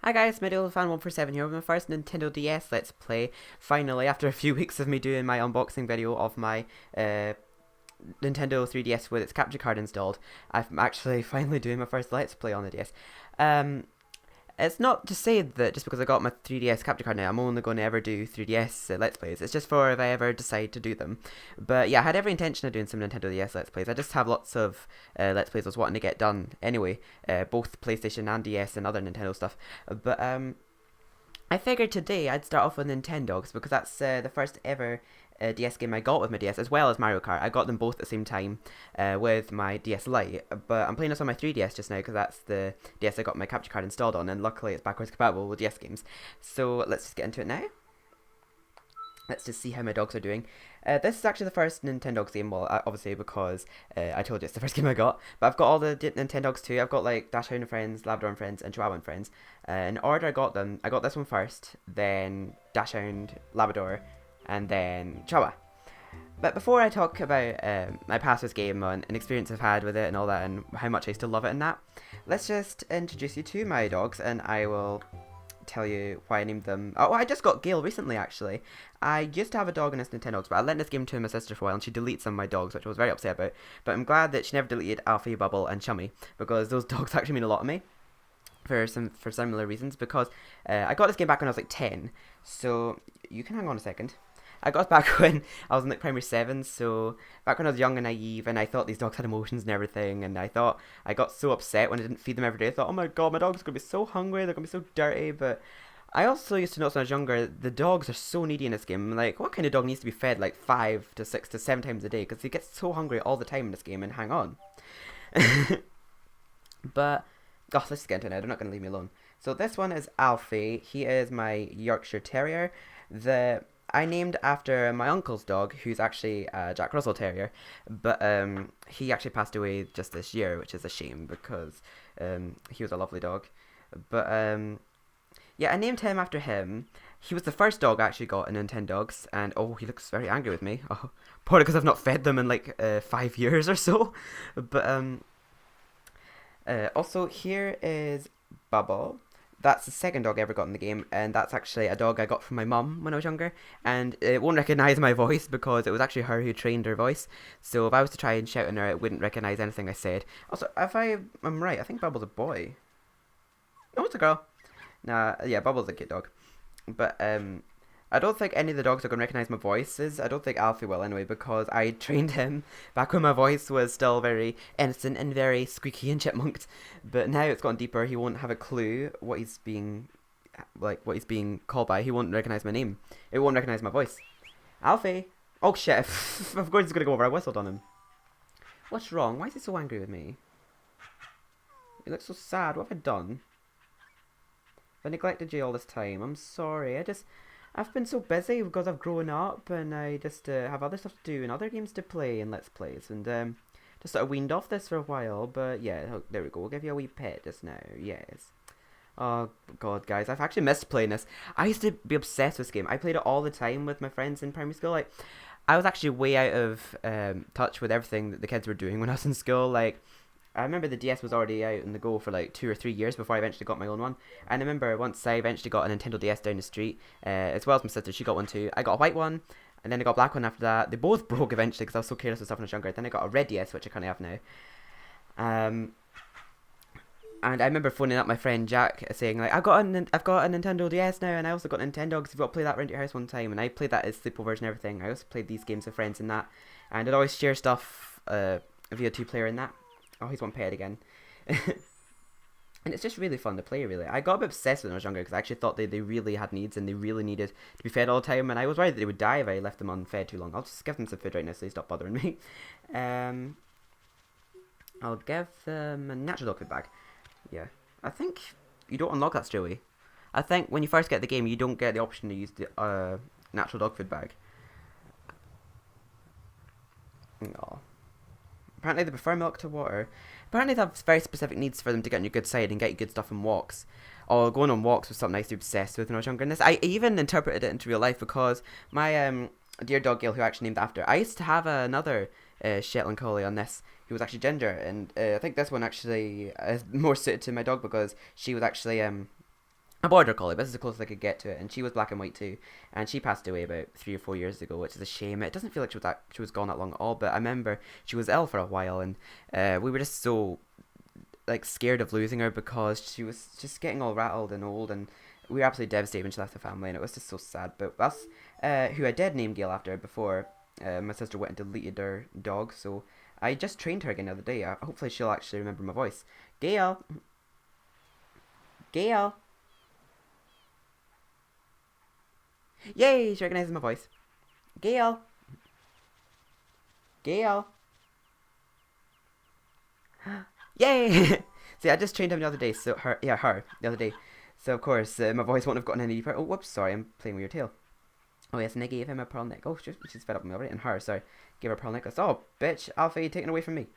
Hi guys, Fan147 here with my first Nintendo DS Let's Play. Finally, after a few weeks of me doing my unboxing video of my Nintendo 3DS with its capture card installed, I'm actually finally doing my first Let's Play on the DS. Um, it's not to say that just because I got my 3DS capture card now, I'm only going to ever do 3DS Let's Plays. It's just for if I ever decide to do them. But yeah, I had every intention of doing some Nintendo DS Let's Plays. I just have lots of Let's Plays I was wanting to get done anyway, both PlayStation and DS and other Nintendo stuff. But I figured today I'd start off with Nintendogs because that's the first ever DS game I got with my DS, as well as Mario Kart. I got them both at the same time with my DS Lite, but I'm playing this on my 3DS just now because that's the DS I got my capture card installed on, and luckily it's backwards compatible with DS games. So let's just get into it now. Let's just see how my dogs are doing. This is actually the first Nintendogs game, well, obviously because I told you it's the first game I got. But I've got all the Nintendogs too. I've got like Dachshund and Friends, Labrador and Friends, and Chihuahua and Friends. In order I got them, I got this one first, then Dachshund, Labrador, and then Chihuahua. But before I talk about my past this game and an experience I've had with it and all that, and how much I still love it and that, let's just introduce you to my dogs, and I will tell you why I named them. Oh, I just got Gale recently, actually. I used to have a dog in this Nintendogs, but I lent this game to my sister for a while, and she deleted some of my dogs, which I was very upset about. But I'm glad that she never deleted Alfie, Bubble, and Chummy, because those dogs actually mean a lot to me for similar reasons. Because I got this game back when I was like 10, so you can hang on a second. I got it back when I was in like primary 7, so back when I was young and naive, and I thought these dogs had emotions and everything, and I got so upset when I didn't feed them every day. I thought, oh my god, my dog's gonna be so hungry, they're gonna be so dirty. But I also used to notice when I was younger, the dogs are so needy in this game. Like, what kind of dog needs to be fed like 5 to 6 to 7 times a day? Because he gets so hungry all the time in this game, and hang on. But, oh, let's get into it now, they're not gonna leave me alone. So this one is Alfie. He is my Yorkshire Terrier. I named after my uncle's dog, who's actually a Jack Russell Terrier, but he actually passed away just this year, which is a shame because he was a lovely dog. But yeah, I named him after him. He was the first dog I actually got in Nintendogs, and oh, he looks very angry with me. Oh, probably because I've not fed them in like 5 years or so. But also here is Bubble. That's the second dog I ever got in the game, and that's actually a dog I got from my mum when I was younger, and it won't recognise my voice because it was actually her who trained her voice, so if I was to try and shout in her, it wouldn't recognise anything I said. Also, if I'm right, I think Bubble's a boy. Oh, it's a girl. Nah, yeah, Bubble's a cute dog. But, I don't think any of the dogs are going to recognise my voices. I don't think Alfie will anyway, because I trained him back when my voice was still very innocent and very squeaky and chipmunked. But now it's gotten deeper. He won't have a clue what he's being called by. He won't recognise my name. It won't recognise my voice. Alfie! Oh shit, of course he's going to go over. I whistled on him. What's wrong? Why is he so angry with me? He looks so sad. What have I done? I neglected you all this time. I'm sorry. I've been so busy because I've grown up and I just have other stuff to do and other games to play and Let's Plays, and just sort of weaned off this for a while. But yeah, oh, there we go. We'll give you a wee pet just now. Yes. Oh god, guys, I've actually missed playing this. I used to be obsessed with this game. I played it all the time with my friends in primary school. Like, I was actually way out of touch with everything that the kids were doing when I was in school. Like, I remember the DS was already out in the go for like 2 or 3 years before I eventually got my own one. And I remember once I eventually got a Nintendo DS down the street, as well as my sister, she got one too. I got a white one, and then I got a black one after that. They both broke eventually because I was so careless with stuff when I was younger. Then I got a red DS, which I kind of have now. And I remember phoning up my friend Jack saying like, I've got a Nintendo DS now, and I also got Nintendogs. If you want to play that around your house one time, and I played that as sleepovers and everything. I also played these games with friends and that, and I'd always share stuff via 2-player in that. Oh, he's one pet again. And it's just really fun to play, really. I got a bit obsessed when I was younger because I actually thought they really had needs and they really needed to be fed all the time. And I was worried that they would die if I left them unfed too long. I'll just give them some food right now so they stop bothering me. I'll give them a natural dog food bag. Yeah. I think you don't unlock that straight away. I think when you first get the game, you don't get the option to use the natural dog food bag. No. Apparently they prefer milk to water. Apparently they have very specific needs for them to get on your good side and get you good stuff on walks. Or going on walks was something I used to be obsessed with when I was younger. And this, I even interpreted it into real life because my dear dog Gale, who I actually named after, I used to have another Shetland Collie on this who was actually ginger. And I think this one actually is more suited to my dog because she was actually a border collie, but this is the closest I could get to it, and she was black and white too, and she passed away about 3 or 4 years ago, which is a shame. It doesn't feel like she was gone that long at all, but I remember she was ill for a while, and we were just so like scared of losing her because she was just getting all rattled and old, and we were absolutely devastated when she left the family, and it was just so sad. But that's who I did name Gale after before my sister went and deleted her dog, so I just trained her again the other day. Hopefully she'll actually remember my voice. Gale! Gale! Yay! She recognizes my voice. Gale! Gale! Yay! See, I just trained him the other day, so her, the other day. So of course, my voice won't have gotten any deeper. Oh, whoops, sorry, I'm playing with your tail. Oh yes, and I gave him a pearl necklace. Oh, she's fed up with me already. And her, sorry, gave her a pearl necklace. Oh, bitch, Alfie, you taken away from me.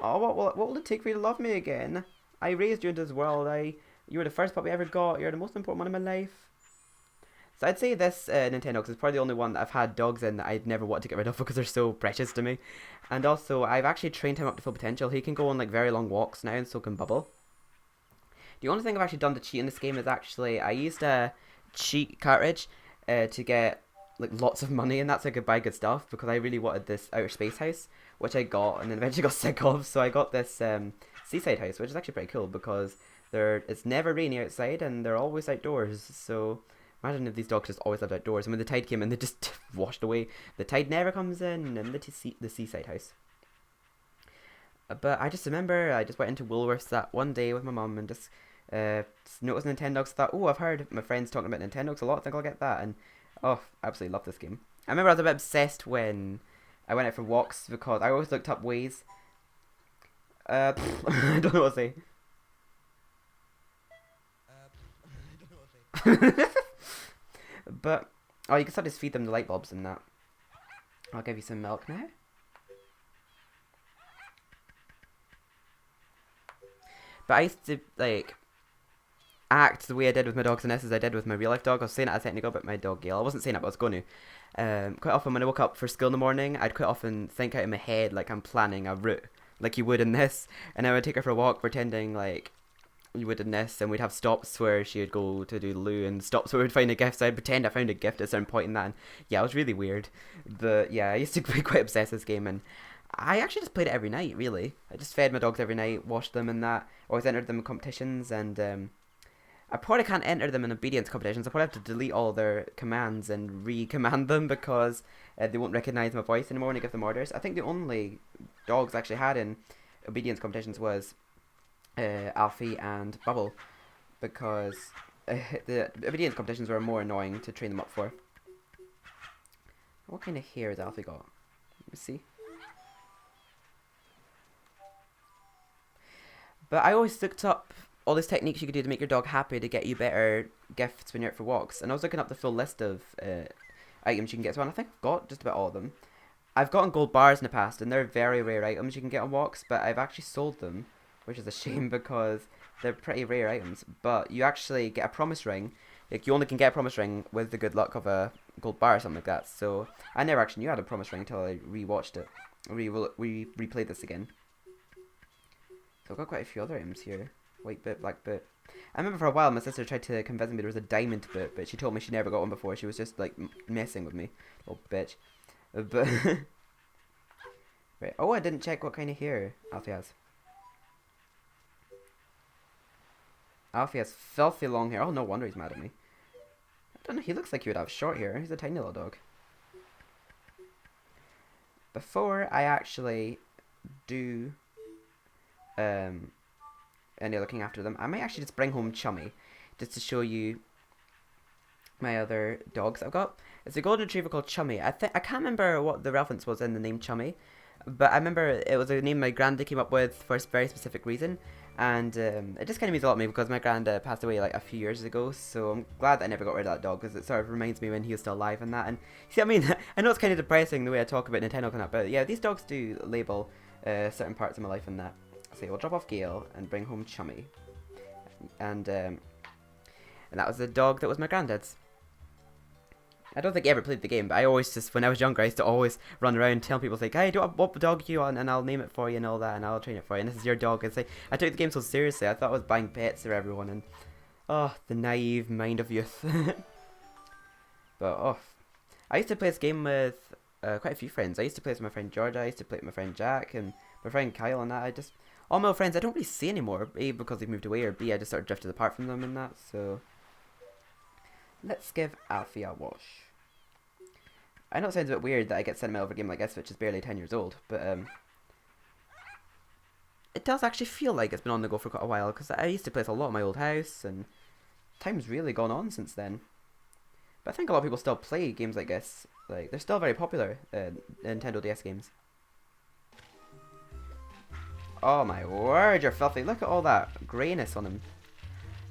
Oh, what will it take for you to love me again? I raised you into this world. You were the first puppy I ever got. You're the most important one in my life. So I'd say this Nintendogs is probably the only one that I've had dogs in that I'd never want to get rid of because they're so precious to me. And also, I've actually trained him up to full potential. He can go on like very long walks now, and so can Bubble. The only thing I've actually done to cheat in this game is actually I used a cheat cartridge to get like lots of money, and that's so I could buy good stuff because I really wanted this outer space house, which I got and then eventually got sick of. So I got this seaside house, which is actually pretty cool because it's never rainy outside and they're always outdoors. So imagine if these dogs just always lived outdoors, and when the tide came in, they just washed away. The tide never comes in the seaside house. But I just remember I just went into Woolworths that one day with my mum and just noticed Nintendogs. Thought, oh, I've heard my friends talking about Nintendogs a lot. I think I'll get that. And oh, absolutely love this game. I remember I was a bit obsessed when I went out for walks because I always looked up ways. I don't know what to say. But oh, you can start to feed them the light bulbs and that. I'll give you some milk now. But I used to like act the way I did with my dogs and this as I did with my real life dog. I was saying that a second ago about my dog Gale. I wasn't saying it, but I was going to. Quite often when I woke up for school in the morning, I'd quite often think out in my head like I'm planning a route, like you would in this, and I would take her for a walk pretending like you would in this, and we'd have stops where she would go to do the loo and stops where we'd find a gift. So I'd pretend I found a gift at a certain point in that, and yeah, it was really weird. But yeah, I used to be quite obsessed with this game, and I actually just played it every night, really. I just fed my dogs every night, washed them and that, always entered them in competitions, and I probably can't enter them in obedience competitions. I probably have to delete all their commands and re-command them because they won't recognise my voice anymore when I give them orders. I think the only dogs I actually had in obedience competitions was Alfie and Bubble, because the obedience competitions were more annoying to train them up for. What kind of hair has Alfie got? Let me see. But I always looked up all these techniques you could do to make your dog happy to get you better gifts when you're out for walks. And I was looking up the full list of items you can get. So I think I've got just about all of them. I've gotten gold bars in the past, and they're very rare items you can get on walks, but I've actually sold them, which is a shame because they're pretty rare items. But you actually get a promise ring. Like, you only can get a promise ring with the good luck of a gold bar or something like that. So I never actually knew I had a promise ring until I rewatched it. Replayed this again. So I've got quite a few other items here. White bit, black bit. I remember for a while my sister tried to convince me there was a diamond bit, but she told me she never got one before. She was just like messing with me. Little bitch. But right. Oh, I didn't check what kind of hair Alfie has. Alfie has filthy long hair. Oh, no wonder he's mad at me. I don't know, he looks like he would have short hair. He's a tiny little dog. Before I actually do any looking after them, I might actually just bring home Chummy, just to show you my other dogs I've got. It's a golden retriever called Chummy. I can't remember what the reference was in the name Chummy, but I remember it was a name my granddad came up with for a very specific reason, and it just kind of means a lot to me because my granddad passed away like a few years ago, so I'm glad that I never got rid of that dog because it sort of reminds me when he was still alive and that. And see what I mean? I know it's kind of depressing the way I talk about Nintendo and that, but yeah, these dogs do label certain parts of my life and that. So we'll drop off Gale and bring home Chummy, and that was the dog that was my granddad's. I don't think he ever played the game, but I always just, when I was younger, I used to always run around telling people, like, hey, what dog you want, and I'll name it for you and all that, and I'll train it for you, and this is your dog. And say, I took the game so seriously, I thought I was buying pets for everyone, and Oh, the naive mind of youth. But, oh, I used to play this game with quite a few friends. I used to play with my friend Georgia, I used to play with my friend Jack, and my friend Kyle and that. All my old friends I don't really see anymore, A, because they've moved away, or B, I just sort of drifted apart from them and that, so... Let's give Alfie a wash. I know it sounds a bit weird that I get sentimental over a game like this, which is barely 10 years old, but it does actually feel like it's been on the go for quite a while, because I used to play this a lot in my old house, and time's really gone on since then. But I think a lot of people still play games like this. Like, they're still very popular, Nintendo DS games. Oh my word, you're filthy. Look at all that greyness on him.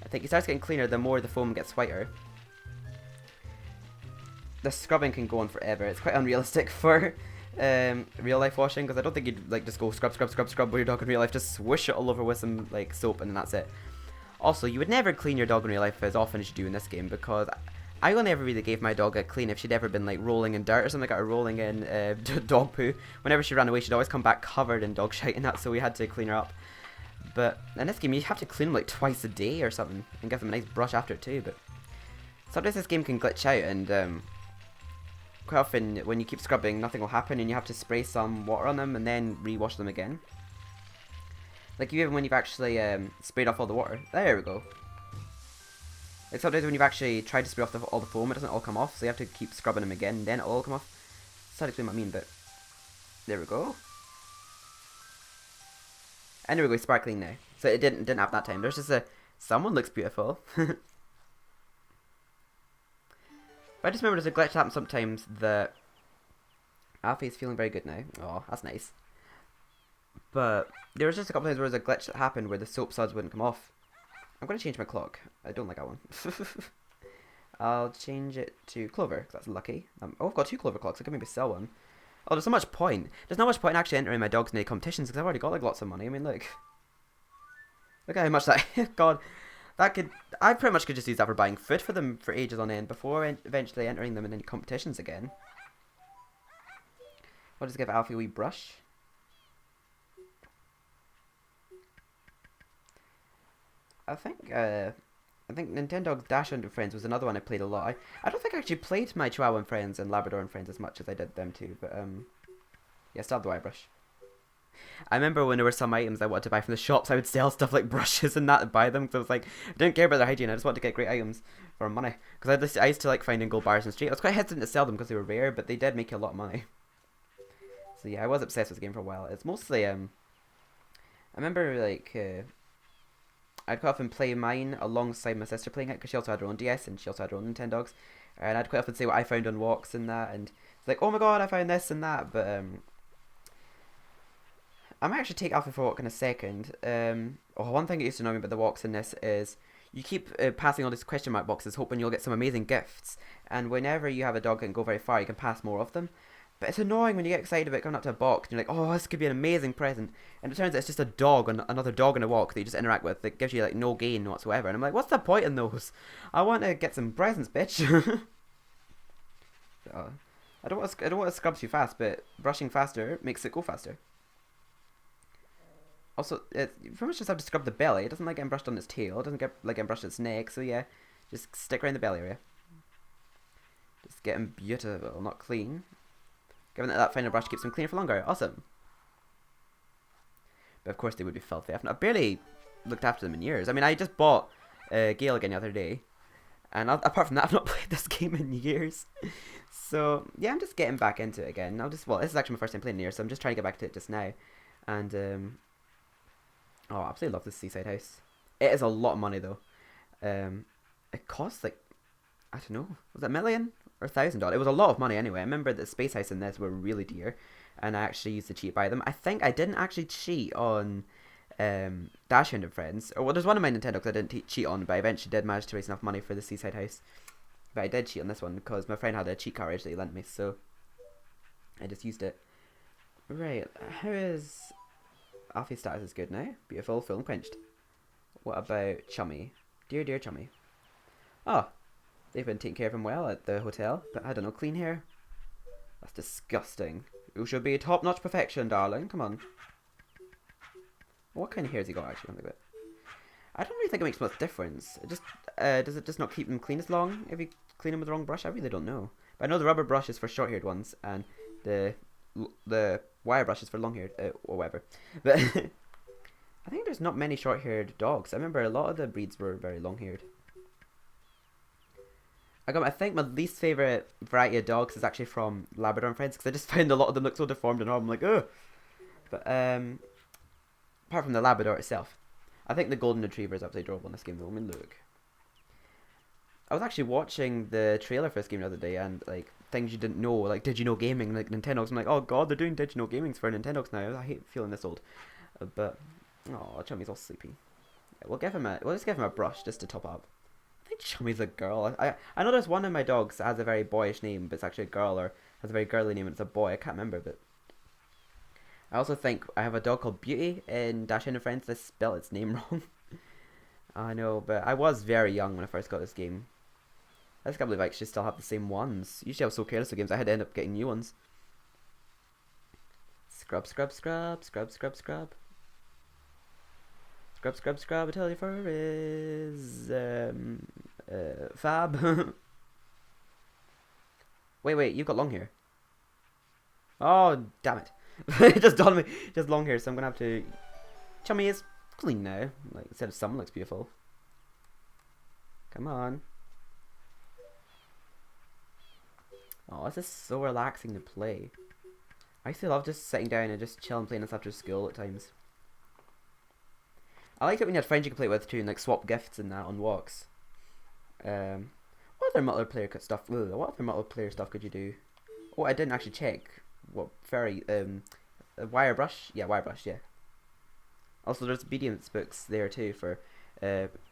I think he starts getting cleaner the more the foam gets whiter. The scrubbing can go on forever. It's quite unrealistic for real life washing, because I don't think you'd like just go scrub with your dog in real life. Just swoosh it all over with some like soap and then that's it. Also, you would never clean your dog in real life as often as you do in this game, because I only ever really gave my dog a clean if she'd ever been like rolling in dirt or something like that, or rolling in dog poo. Whenever she ran away, she'd always come back covered in dog shite and that, so we had to clean her up. But in this game, you have to clean them like twice a day or something, and give them a nice brush after it too. But sometimes this game can glitch out, and quite often when you keep scrubbing, nothing will happen, and you have to spray some water on them and then re-wash them again. Like even when you've actually sprayed off all the water. There we go. Like sometimes when you've actually tried to spray off all the foam, it doesn't all come off, so you have to keep scrubbing them again, then it'll all come off. Sorry to explain what I mean, but there we go. And there we go, sparkling now. So it didn't happen that time. There's just someone looks beautiful. But I just remember there's a glitch that happens sometimes that Alfie's feeling very good now. Oh, that's nice. But there was just a couple times where there was a glitch that happened where the soap suds wouldn't come off. I'm going to change my clock. I don't like that one. I'll change it to Clover, because that's lucky. Oh, I've got 2 Clover clocks. I could maybe sell one. Oh, there's so much point. There's not much point in actually entering my dogs in any competitions, because I've already got like lots of money. I mean, look. Look at how much that... God. That could... I pretty much could just use that for buying food for them for ages on end before eventually entering them in any competitions again. I'll just give Alfie a wee brush. I think Nintendogs Dash Under Friends was another one I played a lot. I don't think I actually played my Chihuahuan friends and Labradoran friends as much as I did them too, but yeah, still have the wire brush. I remember when there were some items I wanted to buy from the shops, I would sell stuff like brushes and that and buy them, because I was like, I didn't care about their hygiene, I just wanted to get great items for money. Because I used to like finding gold bars in the street. I was quite hesitant to sell them because they were rare, but they did make you a lot of money. So yeah, I was obsessed with the game for a while. It's mostly, I remember like, I'd quite often play mine alongside my sister playing it, because she also had her own DS and she also had her own Nintendogs. And I'd quite often say what I found on walks and that, and it's like, oh my god, I found this and that, but I might actually take Alfie for a walk in a second. One thing that used to annoy me about the walks in this is you keep passing all these question mark boxes hoping you'll get some amazing gifts, and whenever you have a dog that can go very far, you can pass more of them. But it's annoying when you get excited about coming up to a box and you're like, oh, this could be an amazing present, and it turns out it's just a dog, another dog in a walk that you just interact with that gives you like no gain whatsoever. And I'm like, what's the point in those? I want to get some presents, bitch. I don't want to scrub too fast, but brushing faster makes it go faster. Also, you pretty much just have to scrub the belly. It doesn't like getting brushed on its tail. It doesn't get like getting brushed on its neck. So yeah, just stick around the belly area. Just getting beautiful, not clean. Given that final brush keeps them cleaner for longer. Awesome. But of course they would be filthy. I've barely looked after them in years. I mean, I just bought Gale again the other day. And apart from that, I've not played this game in years. So yeah, I'm just getting back into it again. Well, this is actually my first time playing in years, so I'm just trying to get back to it just now. And oh, I absolutely love this seaside house. It is a lot of money though. It costs like, I don't know, was it $1 million or $1,000? It was a lot of money anyway. I remember the space house in this were really dear, and I actually used to cheat by them. I think I didn't actually cheat on Dash Hound and Friends. Well, there's one of my Nintendogs I didn't cheat on, but I eventually did manage to raise enough money for the seaside house. But I did cheat on this one because my friend had a cheat cartridge that he lent me, so I just used it. Right, how is... Alfie's status is good now. Beautiful, full and quenched. What about Chummy? Dear, dear Chummy. Oh, they've been taking care of him well at the hotel, but I don't know, clean hair? That's disgusting. You should be top-notch perfection, darling. Come on. What kind of hair has he got, actually? I don't really think it makes much difference. It just does it just not keep them clean as long if you clean them with the wrong brush? I really don't know. But I know the rubber brush is for short-haired ones, and the wire brush is for long-haired, or whatever. But I think there's not many short-haired dogs. I remember a lot of the breeds were very long-haired. I think my least favourite variety of dogs is actually from Labrador and Friends, because I just find a lot of them look so deformed and I'm like, ugh. But apart from the Labrador itself, I think the Golden Retriever is absolutely adorable in this game though. I mean, look. I was actually watching the trailer for this game the other day, and like things you didn't know, like Did You Know Gaming, like Nintendogs. I'm like, oh god, they're doing Did You Know Gamings for Nintendogs now. I hate feeling this old. But oh, Chummy's all sleepy. Yeah, we'll just give him a brush just to top up. I think Chummy's a girl. I know there's one of my dogs that has a very boyish name, but it's actually a girl, or has a very girly name and it's a boy. I can't remember, but I also think I have a dog called Beauty in Dash and Friends. I spelled its name wrong. I know, but I was very young when I first got this game. I just can't believe I actually still have the same ones. Usually I was so careless with games, I had to end up getting new ones. Scrub, scrub, scrub, scrub, scrub, scrub. Scrub, scrub, scrub until your fur is fab. Wait, you've got long hair. Oh, damn it. It just dawned on me. Just long hair, so I'm gonna have to... Chummy is clean now. Like, instead of someone looks beautiful. Come on. Oh, this is so relaxing to play. I used to love just sitting down and just chilling playing this after school at times. I liked it when you had friends you could play with too, and like swap gifts and that on walks. What other multiplayer stuff? What other multiplayer stuff could you do? Oh, I didn't actually check. What very wire brush? Yeah, wire brush. Yeah. Also, there's obedience books there too for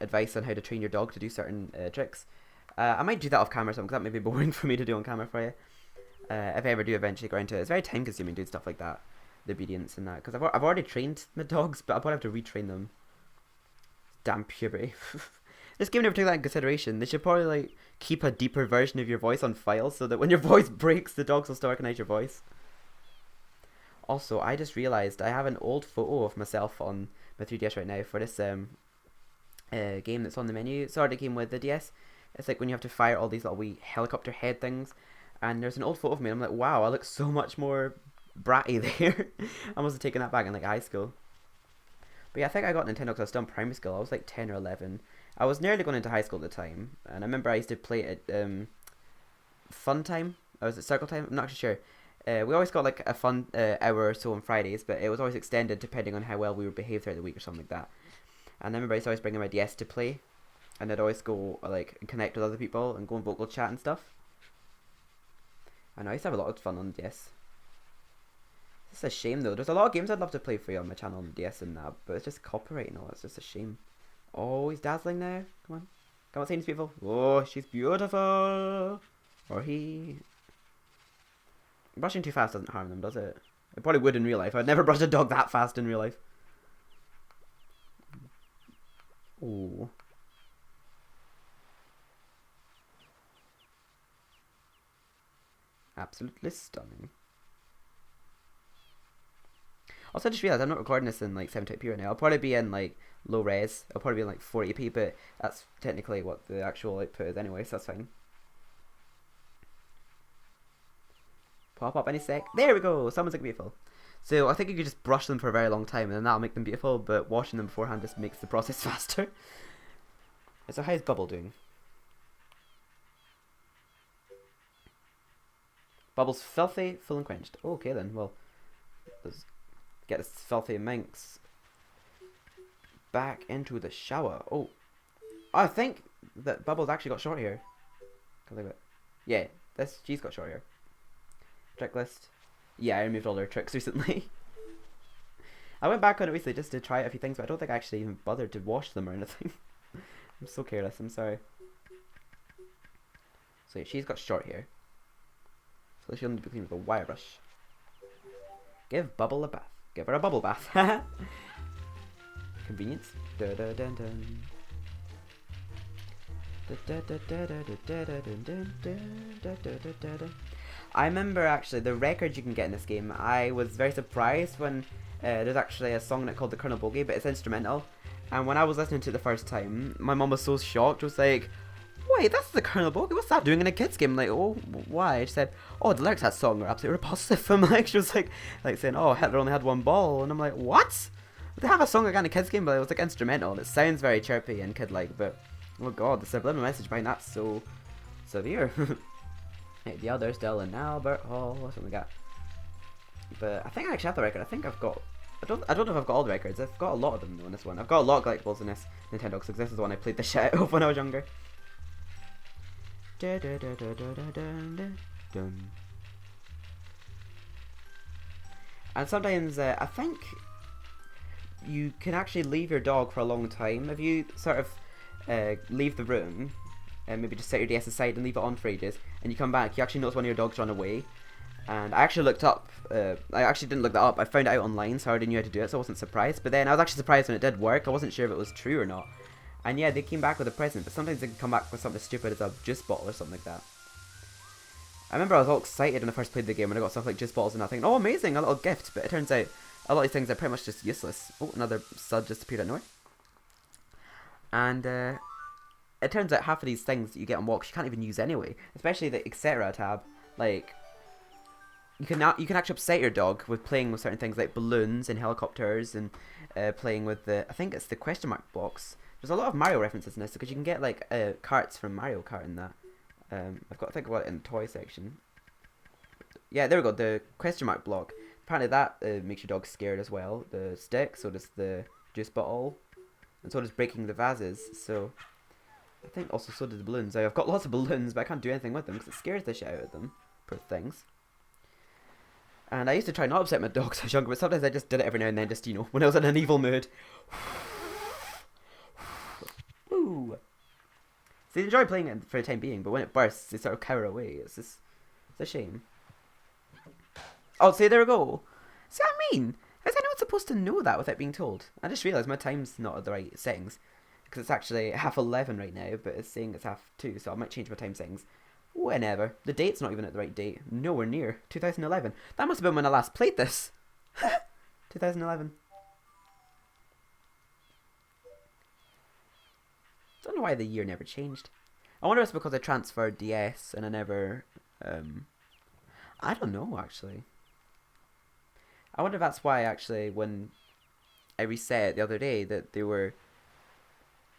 advice on how to train your dog to do certain tricks. I might do that off camera, because that may be boring for me to do on camera for you. If I ever do eventually go into it, it's very time consuming doing stuff like that, the obedience and that. Because I've already trained my dogs, but I'll probably have to retrain them. Damn puberty. This game never took that into consideration. They should probably like keep a deeper version of your voice on file, so that when your voice breaks, the dogs will still recognize your voice. Also, I just realised I have an old photo of myself on my 3DS right now for this game that's on the menu. It's already came with the DS. It's like when you have to fire all these little wee helicopter head things. And there's an old photo of me and I'm like, wow, I look so much more bratty there. I must have taken that back in like high school. But yeah, I think I got Nintendo because I was still in primary school. I was like 10 or 11. I was nearly going into high school at the time. And I remember I used to play it at Fun Time. Or was it Circle Time? I'm not actually sure. We always got like a fun hour or so on Fridays. But it was always extended depending on how well we were behaved throughout the week or something like that. And I remember I used to always bring in my DS to play. And I'd always go like connect with other people and go on vocal chat and stuff. I know I used to have a lot of fun on the DS. It's a shame though. There's a lot of games I'd love to play for you on my channel on the DS and that, but it's just copyright and all. It's just a shame. Oh, he's dazzling now. Come on, come on, say he's beautiful. Oh, she's beautiful. Or he. Brushing too fast doesn't harm them, does it? It probably would in real life. I'd never brush a dog that fast in real life. Oh. Absolutely stunning. Also, I just realised I'm not recording this in like 720p right now. I'll probably be in like low res. I'll probably be in like 480p, but that's technically what the actual output is anyway, so that's fine. Pop up any sec. There we go. Someone's like beautiful. So I think you could just brush them for a very long time, and then that'll make them beautiful. But washing them beforehand just makes the process faster. So how's Bubble doing? Bubble's filthy, full and quenched. Oh, okay then, well, let's get this filthy minx back into the shower. Oh, I think that Bubble's actually got short hair. Can't believe it. Yeah, she's got short hair. Trick list. Yeah, I removed all her tricks recently. I went back on it recently just to try a few things, but I don't think I actually even bothered to wash them or anything. I'm so careless, I'm sorry. So yeah, she's got short hair. So she'll need to be cleaned with a wire brush. Give Bubble a bath. Give her a bubble bath. Convenience. I remember actually the records you can get in this game. I was very surprised when there's actually a song in it called the Colonel Bogey, but it's instrumental. And when I was listening to it the first time, my mum was so shocked. She was like, wait, that's the Colonel Bogey. What's that doing in a kids game? I'm like, oh, why? She said, oh, the lyrics of that song are absolutely repulsive. I'm like, she was like saying, oh, Hitler only had one ball. And I'm like, what? They have a song again in a kids game, but it was like instrumental. And it sounds very chirpy and kid-like, but oh god, the subliminal message behind that's so severe. Hey, the others, Dylan, Albert Hall, or something like that. But I think I actually have the record. I think I've got. I don't know if I've got all the records. I've got a lot of them though in this one. I've got a lot of collectibles in this Nintendogs, because this is the one I played the shit out of when I was younger. And sometimes I think you can actually leave your dog for a long time if you sort of leave the room and maybe just set your DS aside and leave it on for ages, and you come back, you actually notice one of your dogs run away. And I actually looked up, I actually didn't look that up, I found it out online, so I already knew how to do it, so I wasn't surprised. But then I was actually surprised when it did work. I wasn't sure if it was true or not. And yeah, they came back with a present, but sometimes they can come back with something as stupid as a juice bottle or something like that. I remember I was all excited when I first played the game when I got stuff like juice bottles and I think, oh amazing, a little gift, but it turns out a lot of these things are pretty much just useless. Oh, another sud just appeared out of nowhere. And it turns out half of these things that you get on walks you can't even use anyway, especially the etc. tab. Like, you can actually upset your dog with playing with certain things like balloons and helicopters and playing with the, I think it's the question mark blocks. There's a lot of Mario references in this because you can get like carts from Mario Kart in that. I've got to think about it in the toy section. Yeah, there we go, the question mark block. Apparently that makes your dog scared as well. The stick, so does the juice bottle, and so does breaking the vases. So I think also so did the balloons. I've got lots of balloons, but I can't do anything with them because it scares the shit out of them. Poor things. And I used to try not to upset my dogs when I was younger, but sometimes I just did it every now and then, just, you know, when I was in an evil mood. Woo! So they enjoy playing it for the time being, but when it bursts, they sort of cower away. It's a shame. Oh, see, there we go. See what I mean? Is anyone supposed to know that without being told? I just realised my time's not at the right settings. Because it's actually 11:30 right now, but it's saying it's 2:30, so I might change my time settings. Whenever. The date's not even at the right date. Nowhere near. 2011. That must have been when I last played this. 2011. Don't know why the year never changed. I wonder if it's because I transferred DS and I never... I don't know, actually. I wonder if that's why, actually, when I reset it the other day, that they were...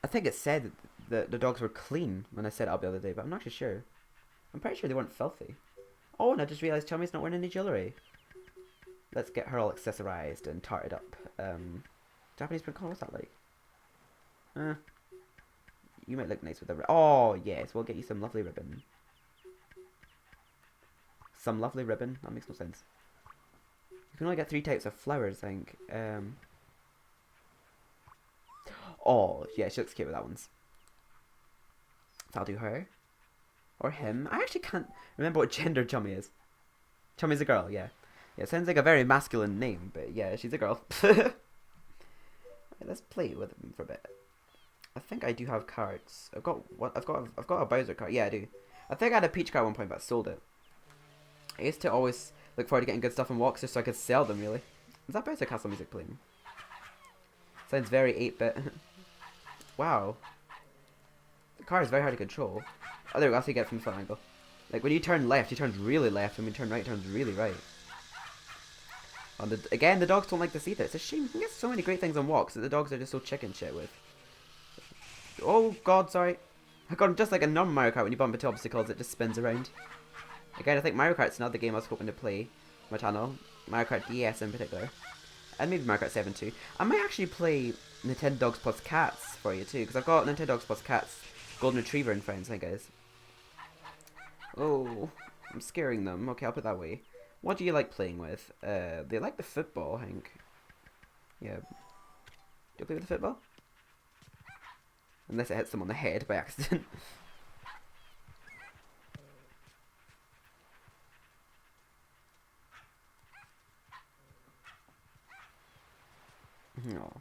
I think it said that the dogs were clean when I set it up the other day, but I'm not actually sure. I'm pretty sure they weren't filthy. Oh, and I just realised Chummy's not wearing any jewellery. Let's get her all accessorised and tarted up. Japanese print color, what's that like? You might look nice with a... Oh, yes, we'll get you some lovely ribbon. Some lovely ribbon? That makes no sense. You can only get 3 types of flowers, I think. Oh, yeah, she looks cute with that one. So I'll do her. Or him. I actually can't remember what gender Chummy is. Chummy's a girl, yeah. Yeah, it sounds like a very masculine name, but yeah, she's a girl. Right, let's play with him for a bit. I think I do have cards. I've got a Bowser card. Yeah, I do. I think I had a Peach card at one point, but I sold it. I used to always look forward to getting good stuff in walks just so I could sell them, really. Is that Bowser Castle music playing? Sounds very 8-bit. Wow. The car is very hard to control. Oh, there we go. That's how you get it from the front angle. Like, when you turn left, he turns really left. And when you turn right, he turns really right. And again, the dogs don't like to see that. It's a shame. You can get so many great things on walks that the dogs are just so chicken shit with. Oh, God, sorry. I got just like a normal Mario Kart when you bump into obstacles, it just spins around. Again, I think Mario Kart's another game I was hoping to play on my channel. Mario Kart DS in particular. And maybe Mario Kart 7 too. I might actually play Nintendogs plus Cats for you too, because I've got Nintendogs plus Cats Golden Retriever and friends, I think it is. Oh, I'm scaring them. Okay, I'll put it that way. What do you like playing with? They like the football, I think. Yeah. Do you play with the football? Unless it hits them on the head by accident. Oh.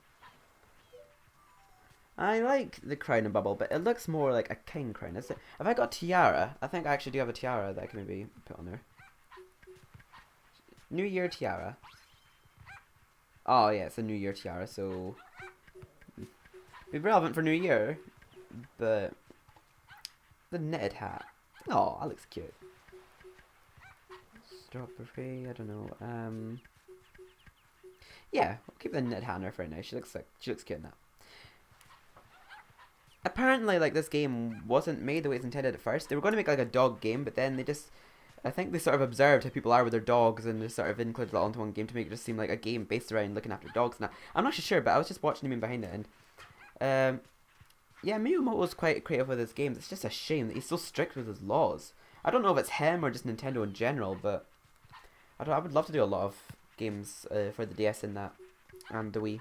I like the crown and bubble, but it looks more like a king crown. Is it? Have I got a tiara? I think I actually do have a tiara that I can maybe put on there. New Year tiara. Oh yeah, it's a New Year tiara, so... be relevant for New Year, but the knitted hat. Oh, that looks cute. Strawberry, I don't know. Yeah, I'll keep the knitted hat on her for now. She looks cute in that. Apparently, like, this game wasn't made the way it's intended at first. They were going to make like a dog game, but then I think they sort of observed how people are with their dogs and just sort of included that onto one game to make it just seem like a game based around looking after dogs. And I'm not sure, but I was just watching the mean behind it, and yeah, Miyamoto's quite creative with his games. It's just a shame that he's so strict with his laws. I don't know if it's him or just Nintendo in general, but I would love to do a lot of games for the DS in that, and the Wii.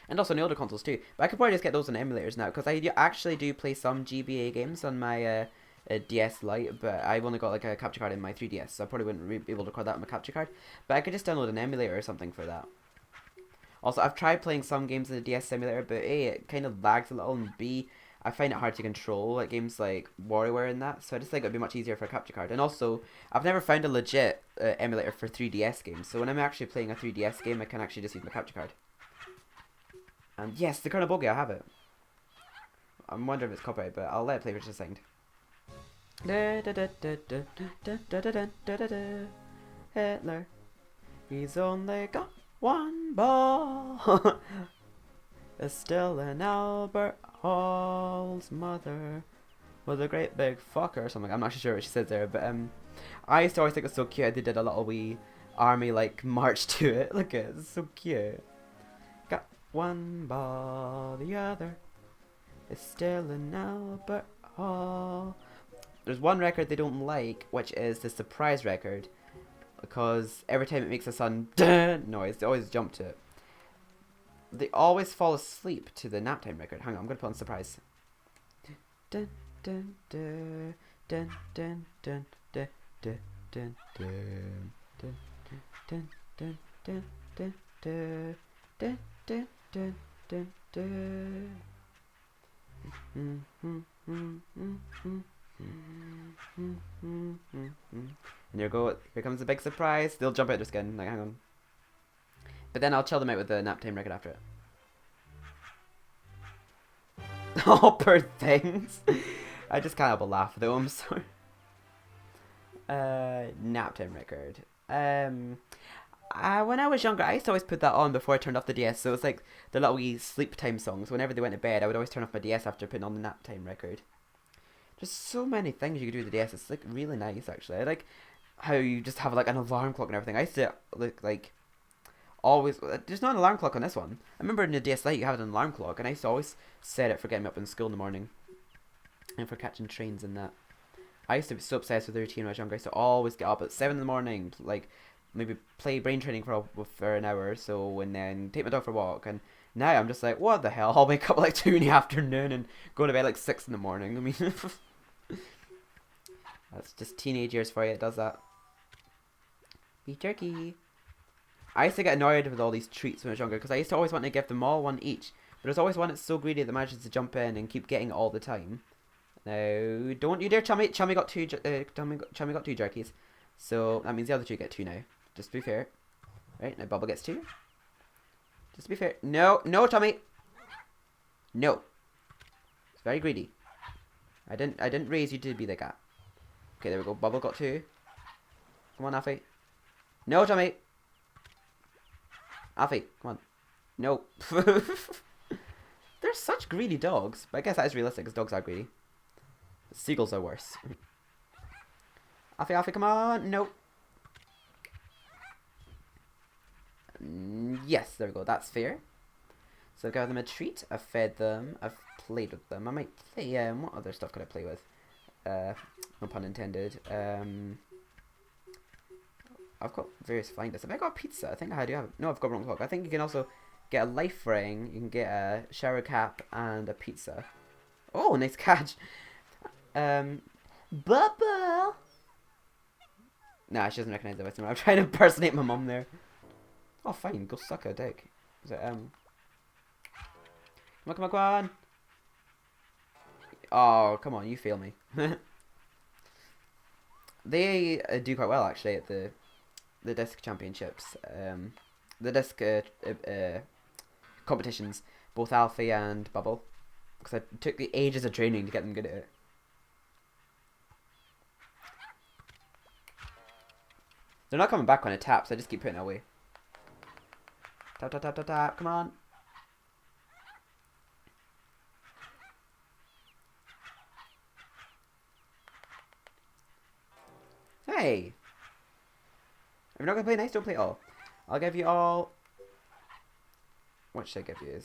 And also on the older consoles too. But I could probably just get those on emulators now, because I actually do play some GBA games on my DS Lite, but I've only got like a capture card in my 3DS, so I probably wouldn't be able to record that on my capture card. But I could just download an emulator or something for that. Also, I've tried playing some games in the DS emulator, but A, it kind of lags a little, and B, I find it hard to control, like games like WarioWare and that, so I just think it would be much easier for a capture card. And also, I've never found a legit emulator for 3DS games, so when I'm actually playing a 3DS game, I can actually just use my capture card. And yes, the Colonel Bogey, I have it. I'm wondering if it's copyrighted, but I'll let it play for just a second. Hitler, he's only got one ball. Is still in Albert Hall's mother was a great big fucker or something. I'm not sure what she said there, but I used to always think it was so cute. They did a little wee army like march to it. Look at it, it's so cute. Got one ball, the other is still in Albert Hall. There's one record they don't like, which is the surprise record, because every time it makes a sudden noise, they always jump to it. They always fall asleep to the nap time record. Hang on, I'm gonna put on surprise. Dun dun dun dun dun dun dun dun dun dun dun dun dun dun dun dun dun dun dun dun. And here comes the big surprise. They'll jump out their skin. Like, hang on. But then I'll chill them out with the nap time record after it. Oh, poor things. I just can't help but laugh though, I'm sorry. Nap time record. When I was younger, I used to always put that on before I turned off the DS. So it was like the little wee sleep time songs. Whenever they went to bed, I would always turn off my DS after putting on the nap time record. There's so many things you could do with the DS. It's like really nice, actually. I like how you just have like an alarm clock and everything. I used to look like always. There's not an alarm clock on this one. I remember in the DS Lite you had an alarm clock, and I used to always set it for getting me up in school in the morning and for catching trains and that. I used to be so obsessed with the routine when I was younger. I used to always get up at 7 in the morning, like maybe play brain training for an hour or so, and then take my dog for a walk. And now I'm just like, what the hell? I'll wake up at like 2 in the afternoon and go to bed like 6 in the morning. I mean, that's just teenage years for you. It does that. Beef jerky. I used to get annoyed with all these treats when I was younger, because I used to always want to give them all one each. But there's always one that's so greedy that manages to jump in and keep getting it all the time. Now, don't you dare, Chummy. Chummy got two jerkies. So that means the other two get 2 now. Just to be fair. Right, now Bubble gets 2. Just to be fair. No, no, Chummy. No. It's very greedy. I didn't raise you to be the cat. Okay, there we go. Bubble got 2. Come on, Alfie. No, Chummy. Alfie, come on. No. They're such greedy dogs. But I guess that is realistic, because dogs are greedy. But seagulls are worse. Alfie, Alfie, come on. No. Yes, there we go. That's fair. So I've given them a treat. I've fed them. I've played with them. I might play... what other stuff could I play with? No pun intended. I've got various flying discs. Have I got a pizza? I think I do have... No, I've got wrong clock. I think you can also get a life ring. You can get a shower cap and a pizza. Oh, nice catch. Bubble. Nah, she doesn't recognize the voice. I'm trying to impersonate my mum there. Oh, fine. Go suck her dick. Is it, Come on, come on, come on. Oh, come on. You fail me. They do quite well, actually, at the disc championships. The disc competitions. both Alfie and Bubble, because I took the ages of training to get them good at it. They're not coming back when it taps, I just keep putting it away. Tap, tap, tap, tap, tap, come on. Hey! If you're not going to play nice, don't play all. I'll give you all... What should I give you?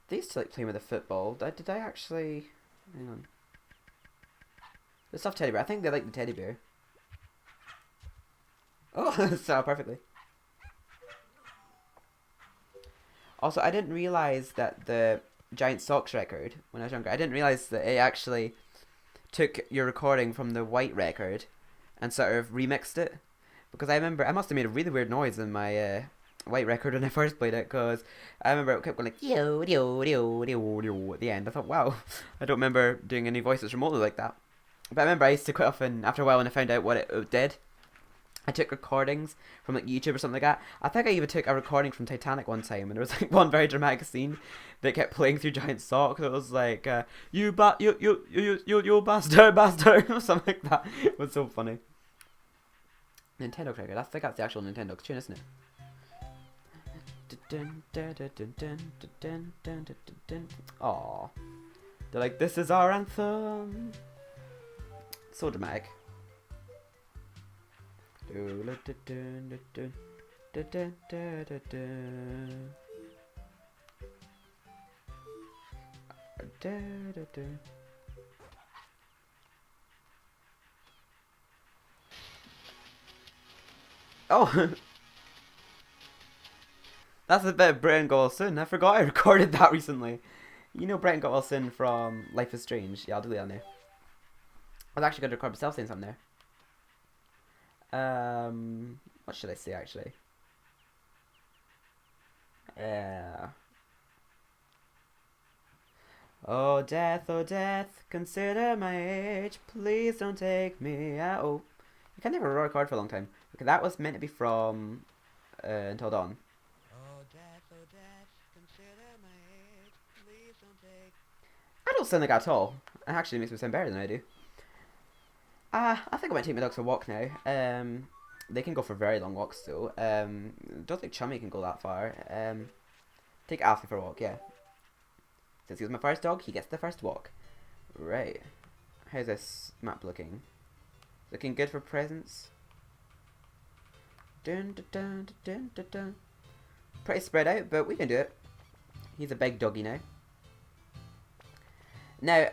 They used to like playing with a football. Did I actually... Hang on. The stuffed teddy bear. I think they like the teddy bear. Oh, so perfectly. Also, I didn't realise that the Giant Socks record, when I was younger, I didn't realise that it actually took your recording from the white record and sort of remixed it. Because I remember, I must have made a really weird noise in my white record when I first played it, because I remember it kept going like, yo, yo, yo, yo, yo, at the end. I thought, wow, I don't remember doing any voices remotely like that. But I remember I used to quite often, after a while when I found out what it did, I took recordings from like YouTube or something like that. I think I even took a recording from Titanic one time, and there was like one very dramatic scene that kept playing through Giant Socks. It was like, you bastard, or something like that. It was so funny. Nintendogs record. I think that's the actual Nintendogs tune, isn't it? Aww. They're like, this is our anthem. So dramatic. Oh! That's a bit of Brit and Got Well Soon. I forgot I recorded that recently. You know Brit and Got Well Soon from Life is Strange. Yeah, I'll delete that now. I was actually going to record myself saying something there. What should I say actually? Oh death, consider my age. Please don't take me out. Oh, you can never record for a long time. Okay, that was meant to be from Until Dawn. Oh death, consider my age. Please don't take. I don't sound like that at all. It actually makes me sound better than I do. I think I might take my dogs for a walk now. They can go for very long walks though. Don't think Chummy can go that far. Take Alfie for a walk, yeah. Since he was my first dog, he gets the first walk. Right. How's this map looking? Looking good for presents? Dun, dun, dun, dun, dun, dun. Pretty spread out, but we can do it. He's a big doggy now. Now,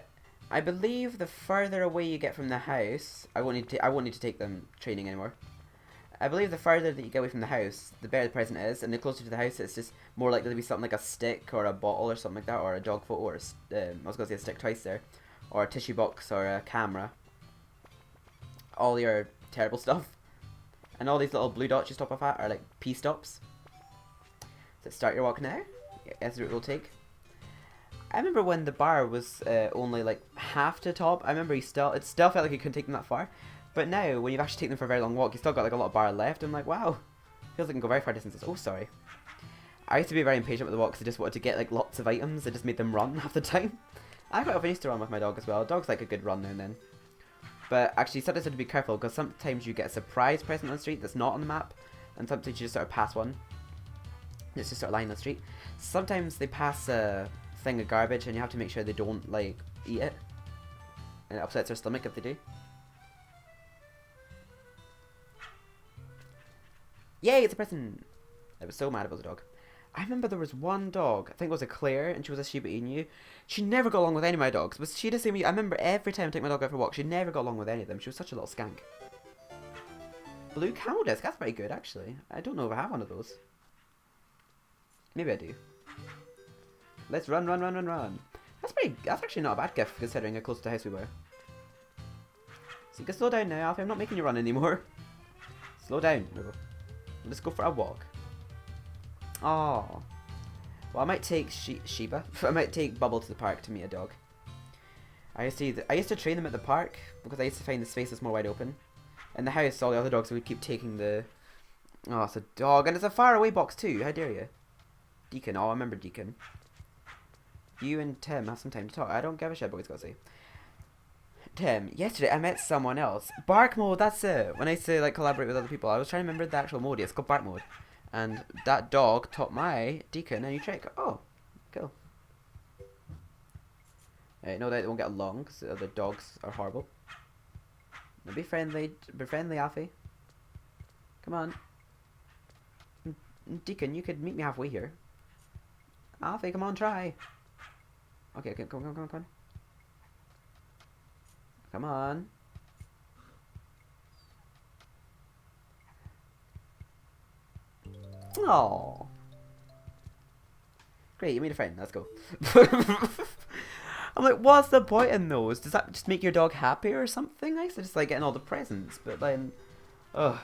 I believe the further away you get from the house, I won't need to take them training anymore. I believe the further that you get away from the house, the better the present is, and the closer to the house, it's just more likely to be something like a stick or a bottle or something like that, or a dog photo, or I was going to say a stick twice there, or a tissue box or a camera. All your terrible stuff. And all these little blue dots you stop off at are like P-stops. So start your walk now, as the route will take. I remember when the bar was only like half to top, I remember it still felt like you couldn't take them that far. But now, when you've actually taken them for a very long walk, you still got like a lot of bar left. I'm like, wow, feels like you can go very far distances. Oh, sorry. I used to be very impatient with the walk because I just wanted to get like lots of items. I just made them run half the time. I quite often used to run with my dog as well. Dogs like a good run now and then. But actually, sometimes you have to be careful because sometimes you get a surprise present on the street that's not on the map, and sometimes you just sort of pass one. It's just sort of lying on the street. Sometimes they pass a thing of garbage and you have to make sure they don't like eat it, and it upsets their stomach if they do. Yay, it's a present! I was so mad if it was a dog. I remember there was one dog, I think it was a Claire, and she was a Shiba Inu. She never got along with any of my dogs. Was she the same? I remember every time I take my dog out for a walk, she never got along with any of them. She was such a little skank. Blue camel disc, that's pretty good actually. I don't know if I have one of those. Maybe I do. Let's run. That's actually not a bad gift considering how close to the house we were. So you can slow down now, Alfie. I'm not making you run anymore. Slow down. No. Let's go for a walk. Oh. Well, I might take Sheba. I might take Bubble to the park to meet a dog. I used to train them at the park because I used to find the spaces more wide open. in the house, all the other dogs would keep taking the... Oh, it's a dog, and it's a faraway box too. How dare you? Deacon. Oh, I remember Deacon. You and Tim have some time to talk. I don't give a shit what he's got to say. Tim, yesterday I met someone else. Bark mode, that's it. When I say like collaborate with other people, I was trying to remember the actual mode. It's called bark mode. And that dog taught my Deacon a new trick. Oh, cool. No doubt they won't get along because the other dogs are horrible. Now be friendly, Alfie. Come on. Deacon, you could meet me halfway here. Alfie, come on, try. Okay, come on. Come on. Oh. Great, you made a friend. Let's go. I'm like, what's the point in those? Does that just make your dog happier or something? Nice, just like getting all the presents, but then, ugh,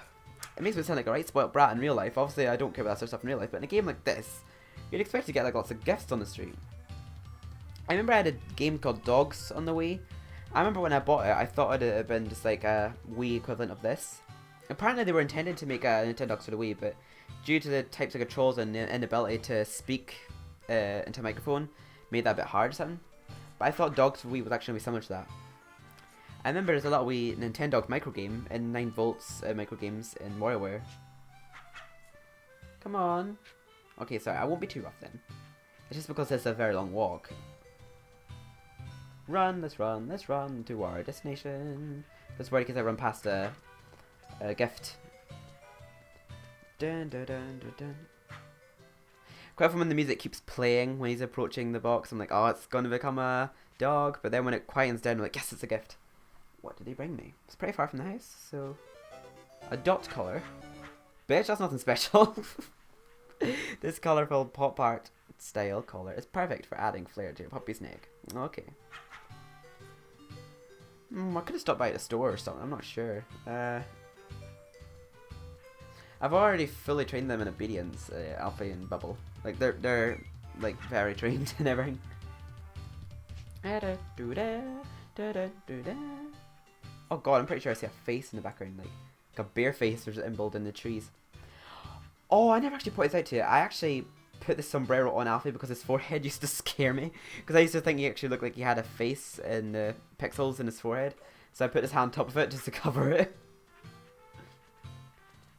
it makes me sound like a right spoiled brat in real life. Obviously, I don't care about that sort of stuff in real life, but in a game like this, you'd expect to get like lots of gifts on the street. I remember I had a game called Dogs on the Wii. I remember when I bought it, I thought it had been just like a Wii equivalent of this. Apparently, they were intended to make a Nintendogs for the Wii, but due to the types of controls and the inability to speak into a microphone, made that a bit hard or something. But I thought Dogs for Wii was actually similar to that. I remember there's a lot of Wii Nintendogs micro game in 9 volts micro games in WarioWare. Come on. Okay, sorry, I won't be too rough then. It's just because it's a very long walk. Let's run to our destination. That's worried because I run past a gift. Dun, dun, dun, dun, dun. Quite often when the music keeps playing when he's approaching the box, I'm like, oh, it's going to become a dog. But then when it quietens down, I'm like, yes, it's a gift. What did he bring me? It's pretty far from the house, so... A dot collar. Bitch, that's nothing special. This colourful pop art style collar is perfect for adding flair to your puppy's neck. Okay. I could have stopped by at the store or something, I'm not sure. I've already fully trained them in obedience, Alfie and Bubble. Like, they're like, very trained and everything. Oh god, I'm pretty sure I see a face in the background, like a bear face or embled in the trees. Oh, I never actually pointed this out to you. I actually put the sombrero on Alfie because his forehead used to scare me. Because I used to think he actually looked like he had a face in the pixels in his forehead. So I put his hand on top of it just to cover it.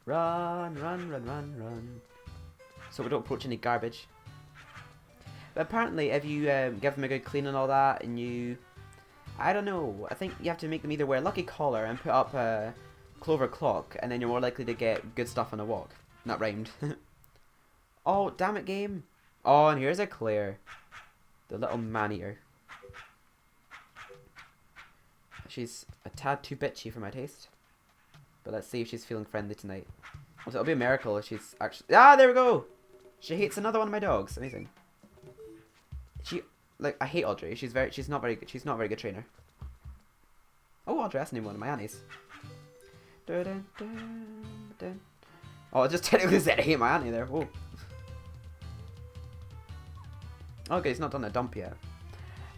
Run. So we don't approach any garbage. But apparently if you give them a good clean and all that, and you... I don't know, I think you have to make them either wear a lucky collar and put up a clover clock, and then you're more likely to get good stuff on a walk. That rhymed. Oh, damn it, game. Oh, and here's a Claire. The little man-eater. She's a tad too bitchy for my taste. But let's see if she's feeling friendly tonight. So it'll be a miracle if she's actually... Ah, there we go! She hates another one of my dogs. Amazing. She... Like, I hate Audrey. She's not very good trainer. Oh, Audrey, that's the name of one of my aunties. Oh, I just technically said I hate my auntie there. Whoa. Okay, it's not done a dump yet.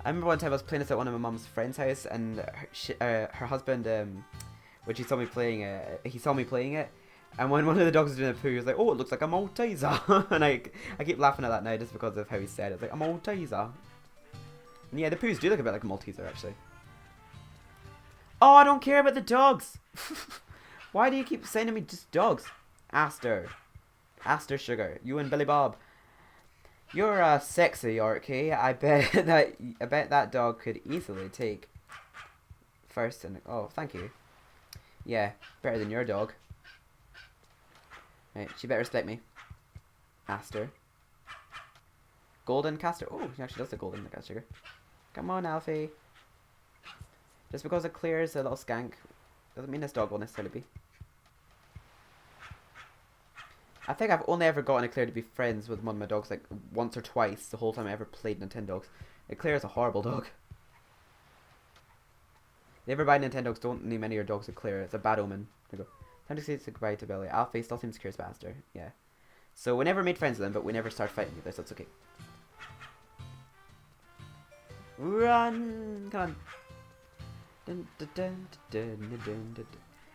I remember one time I was playing this at one of my mum's friend's house, and her husband, when he saw me playing it, and when one of the dogs was doing a poo, he was like, "Oh, it looks like a Malteser," and I keep laughing at that now just because of how he said it. It's like a Malteser. And yeah, the poos do look a bit like a Malteser, actually. Oh, I don't care about the dogs. Why do you keep sending me just dogs? Aster Sugar, you and Billy Bob. You're sexy, Yorkie. I bet that dog could easily take first and... Oh, thank you. Yeah, better than your dog. Right, she better respect me. Aster. Golden Castor. Oh, she actually does the golden Castor Sugar. Come on, Alfie. Just because it clears a little skank doesn't mean this dog will necessarily be. I think I've only ever gotten Eclair to be friends with one of my dogs like once or twice the whole time I ever played Nintendogs. Eclair is a horrible dog. If you ever buy Nintendogs, don't name any of your dogs Eclair. It's a bad omen. There you go. Time to say goodbye to Billy. Alfie still seems curious about Aster. Yeah. So we never made friends with them, but we never started fighting with them, so it's okay. Run! Come on.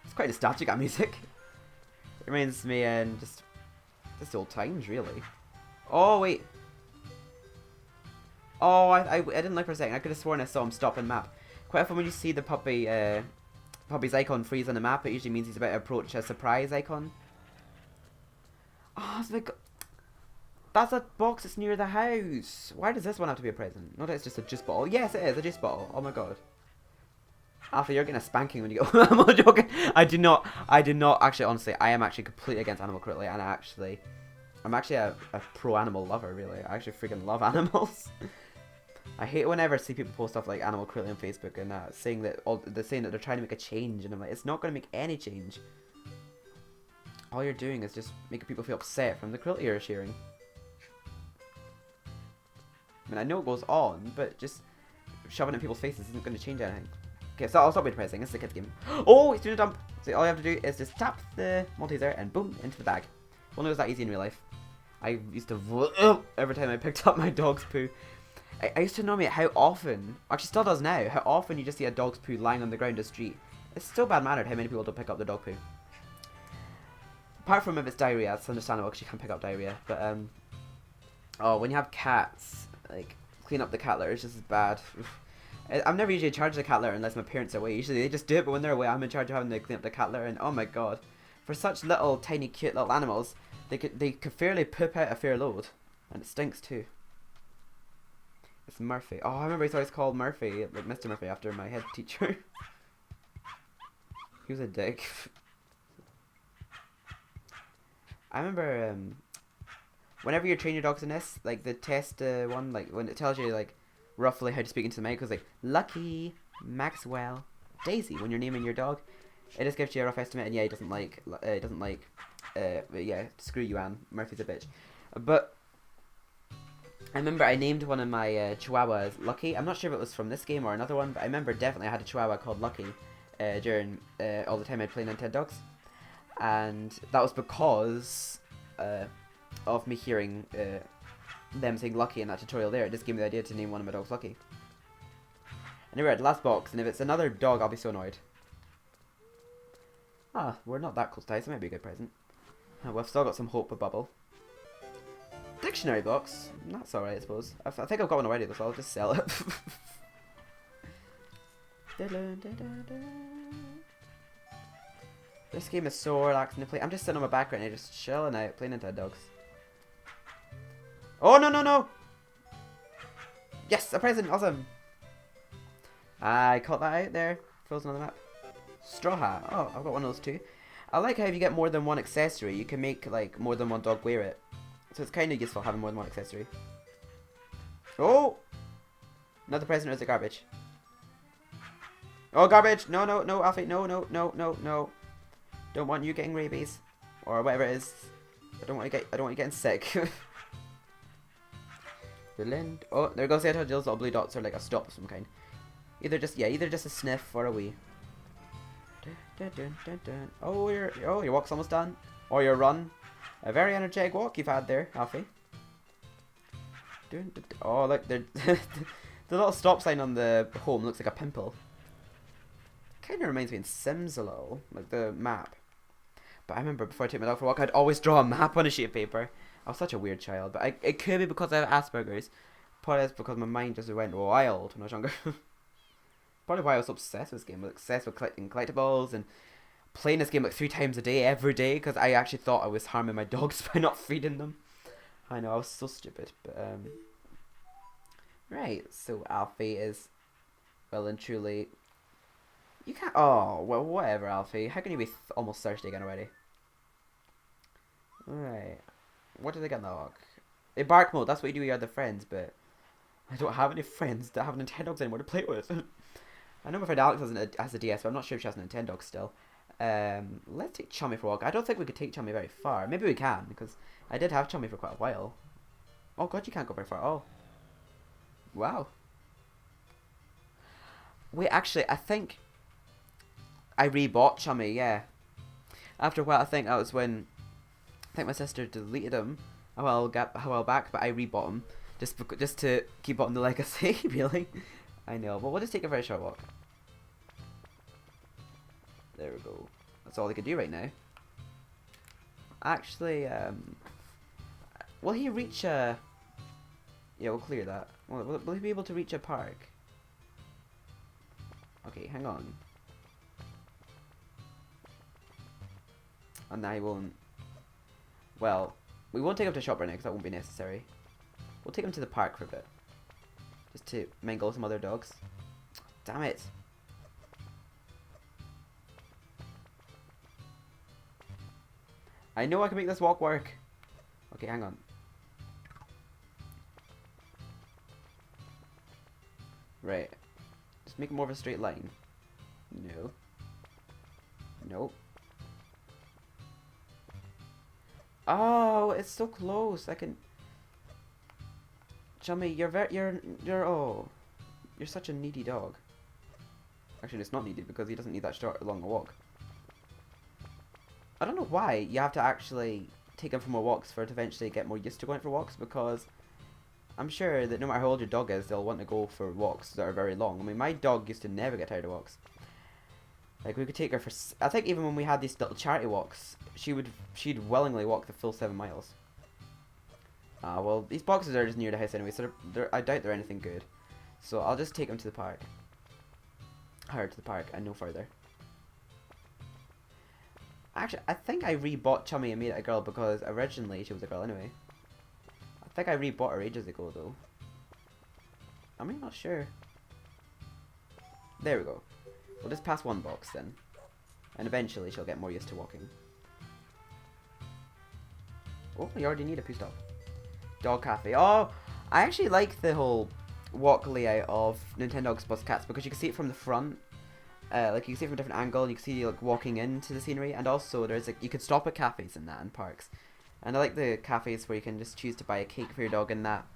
It's quite nostalgic, that music. It reminds me just old times, really. Oh, wait. Oh, I didn't look for a second. I could have sworn I saw him stop in the map. Quite often when you see the puppy's icon freeze on the map, it usually means he's about to approach a surprise icon. Oh, it's like... That's a box that's near the house. Why does this one have to be a present? Not that it's just a juice bottle. Yes, it is a juice bottle. Oh my god. Alpha, you're getting a spanking when you go. I'm not joking. I do not actually, honestly, I am actually completely against animal cruelty, and I'm actually a pro animal lover, really. I actually freaking love animals. I hate whenever I see people post stuff like animal cruelty on Facebook and saying that they're trying to make a change, and I'm like, it's not going to make any change. All you're doing is just making people feel upset from the cruelty you're sharing. I mean, I know it goes on, but just shoving it in people's faces isn't going to change anything. Okay, so I'll stop depressing. It's a kid's game. Oh, he's doing a dump. So all you have to do is just tap the Malteser and boom, into the bag. Well, no, it was that easy in real life. I used to every time I picked up my dog's poo. I used to know me how often, actually still does now, how often you just see a dog's poo lying on the ground in the street. It's still bad mannered how many people don't pick up their dog poo. Apart from if it's diarrhea, it's understandable because you can't pick up diarrhea. But oh, when you have cats, like clean up the cat litter is just as bad. I'm never usually in charge of the cat litter unless my parents are away. Usually they just do it, but when they're away, I'm in charge of having to clean up the cat litter. And oh my god, for such little, tiny, cute little animals, they could fairly poop out a fair load, and it stinks too. It's Murphy. Oh, I remember he's always called Murphy, like Mr. Murphy, after my head teacher. He was a dick. I remember whenever you train your dogs in this, like the test one, like when it tells you like roughly how to speak into the mic, because like Lucky, Maxwell, Daisy when you're naming your dog, it just gives you a rough estimate. And yeah, he doesn't like yeah, screw you, Anne. Murphy's a bitch. But I remember I named one of my chihuahuas Lucky. I'm not sure if it was from this game or another one, but I remember definitely I had a chihuahua called Lucky during all the time I'd play Nintendogs. And that was because of me hearing them saying Lucky in that tutorial there. It just gave me the idea to name one of my dogs Lucky. Anyway, we're at the last box, and if it's another dog, I'll be so annoyed. Ah, we're not that close to ice. It might be a good present. We've still got some hope with Bubble. Dictionary box. That's alright, I suppose. I think I've got one already, so I'll just sell it. This game is so relaxing to play. I'm just sitting on my back right now, just chilling out, playing Nintendogs. Oh, no, no, no! Yes, a present! Awesome! I caught that out there. Frozen on the map. Straw hat. Oh, I've got one of those too. I like how if you get more than one accessory, you can make like more than one dog wear it. So it's kind of useful having more than one accessory. Oh! Another present, or is it garbage? Oh, garbage! No, no, no, Alfie, no, no, no, no, no. Don't want you getting rabies. Or whatever it is. I don't want you getting sick. Oh, there goes the other. Those little blue dots are like a stop of some kind. Either just a sniff or a wee. Oh, your walk's almost done. Or your run. A very energetic walk you've had there, Alfie. Oh, look, the little stop sign on the home looks like a pimple. Kind of reminds me in Sims a little, like the map. But I remember before I took my dog for a walk, I'd always draw a map on a sheet of paper. I was such a weird child, but it could be because I have Asperger's. Probably it's because my mind just went wild when I was younger. Probably why I was so obsessed with this game. I was obsessed with collecting collectibles and playing this game like 3 times a day, every day, because I actually thought I was harming my dogs by not feeding them. I know, I was so stupid, but right, so Alfie is well and truly... You can't... Oh, well, whatever, Alfie. How can you be almost thirsty again already? Alright. What did I get in the log? A bark mode, that's what you do with your other friends, but... I don't have any friends that have Nintendogs anymore to play with. I know my friend Alex has a DS, but I'm not sure if she has a Nintendog still. Let's take Chummy for a walk. I don't think we could take Chummy very far. Maybe we can, because I did have Chummy for quite a while. Oh god, you can't go very far. Oh. Wow. Wait, actually, I think... I rebought Chummy, yeah. After a while, I think that was when... I think my sister deleted him a while back, but I rebought him. Just to keep on the legacy, really. I know, but we'll just take a very short walk. There we go. That's all they could do right now. Actually, will he reach a... Yeah, we'll clear that. Will he be able to reach a park? Okay, hang on. And I won't... Well, we won't take him to the shop right now because that won't be necessary. We'll take him to the park for a bit. Just to mingle with some other dogs. Damn it. I know I can make this walk work. Okay, hang on. Right. Just make it more of a straight line. No. Nope. Oh, it's so close. I can... Chummy, you're such a needy dog. Actually, it's not needy because he doesn't need that short long a walk. I don't know why you have to actually take him for more walks for it to eventually get more used to going for walks, because I'm sure that no matter how old your dog is, they'll want to go for walks that are very long. I mean, my dog used to never get tired of walks. Like, we could take her for... I think even when we had these little charity walks, she'd willingly walk the full 7 miles. Well, these boxes are just near the house anyway, so I doubt they're anything good. So I'll just take him to the park. Her to the park and no further. Actually, I think I rebought Chummy and made it a girl because originally she was a girl anyway. I think I rebought her ages ago though. I'm not sure. There we go. We'll just pass one box then. And eventually she'll get more used to walking. Oh, you already need a poo stop. Dog cafe. Oh, I actually like the whole walk layout of Nintendogs plus Cats because you can see it from the front. Like you can see it from a different angle, and you can see like walking into the scenery, and also there's like you can stop at cafes in that and parks. And I like the cafes where you can just choose to buy a cake for your dog in that.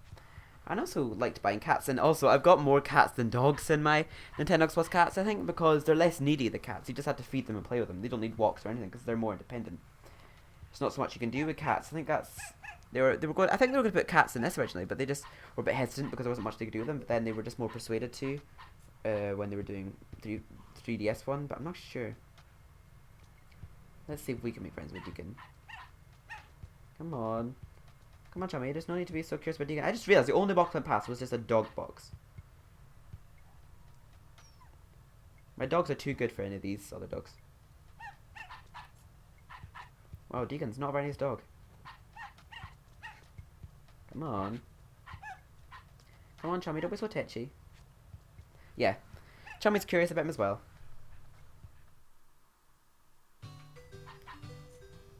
I also liked buying cats, and also I've got more cats than dogs in my Nintendogs plus Cats, I think, because they're less needy, the cats. You just have to feed them and play with them. They don't need walks or anything because they're more independent. There's not so much you can do with cats. I think that's they were going. I think they were going to put cats in this originally, but they just were a bit hesitant because there wasn't much they could do with them. But then they were just more persuaded to when they were doing 3DS one. But I'm not sure. Let's see if we can make friends with Deacon. Come on. Come on, Chummy. There's no need to be so curious about Deacon. I just realised the only box I passed was just a dog box. My dogs are too good for any of these other dogs. Wow, Deacon's not a very nice dog. Come on. Come on, Chummy. Don't be so tetchy. Yeah. Chummy's curious about him as well.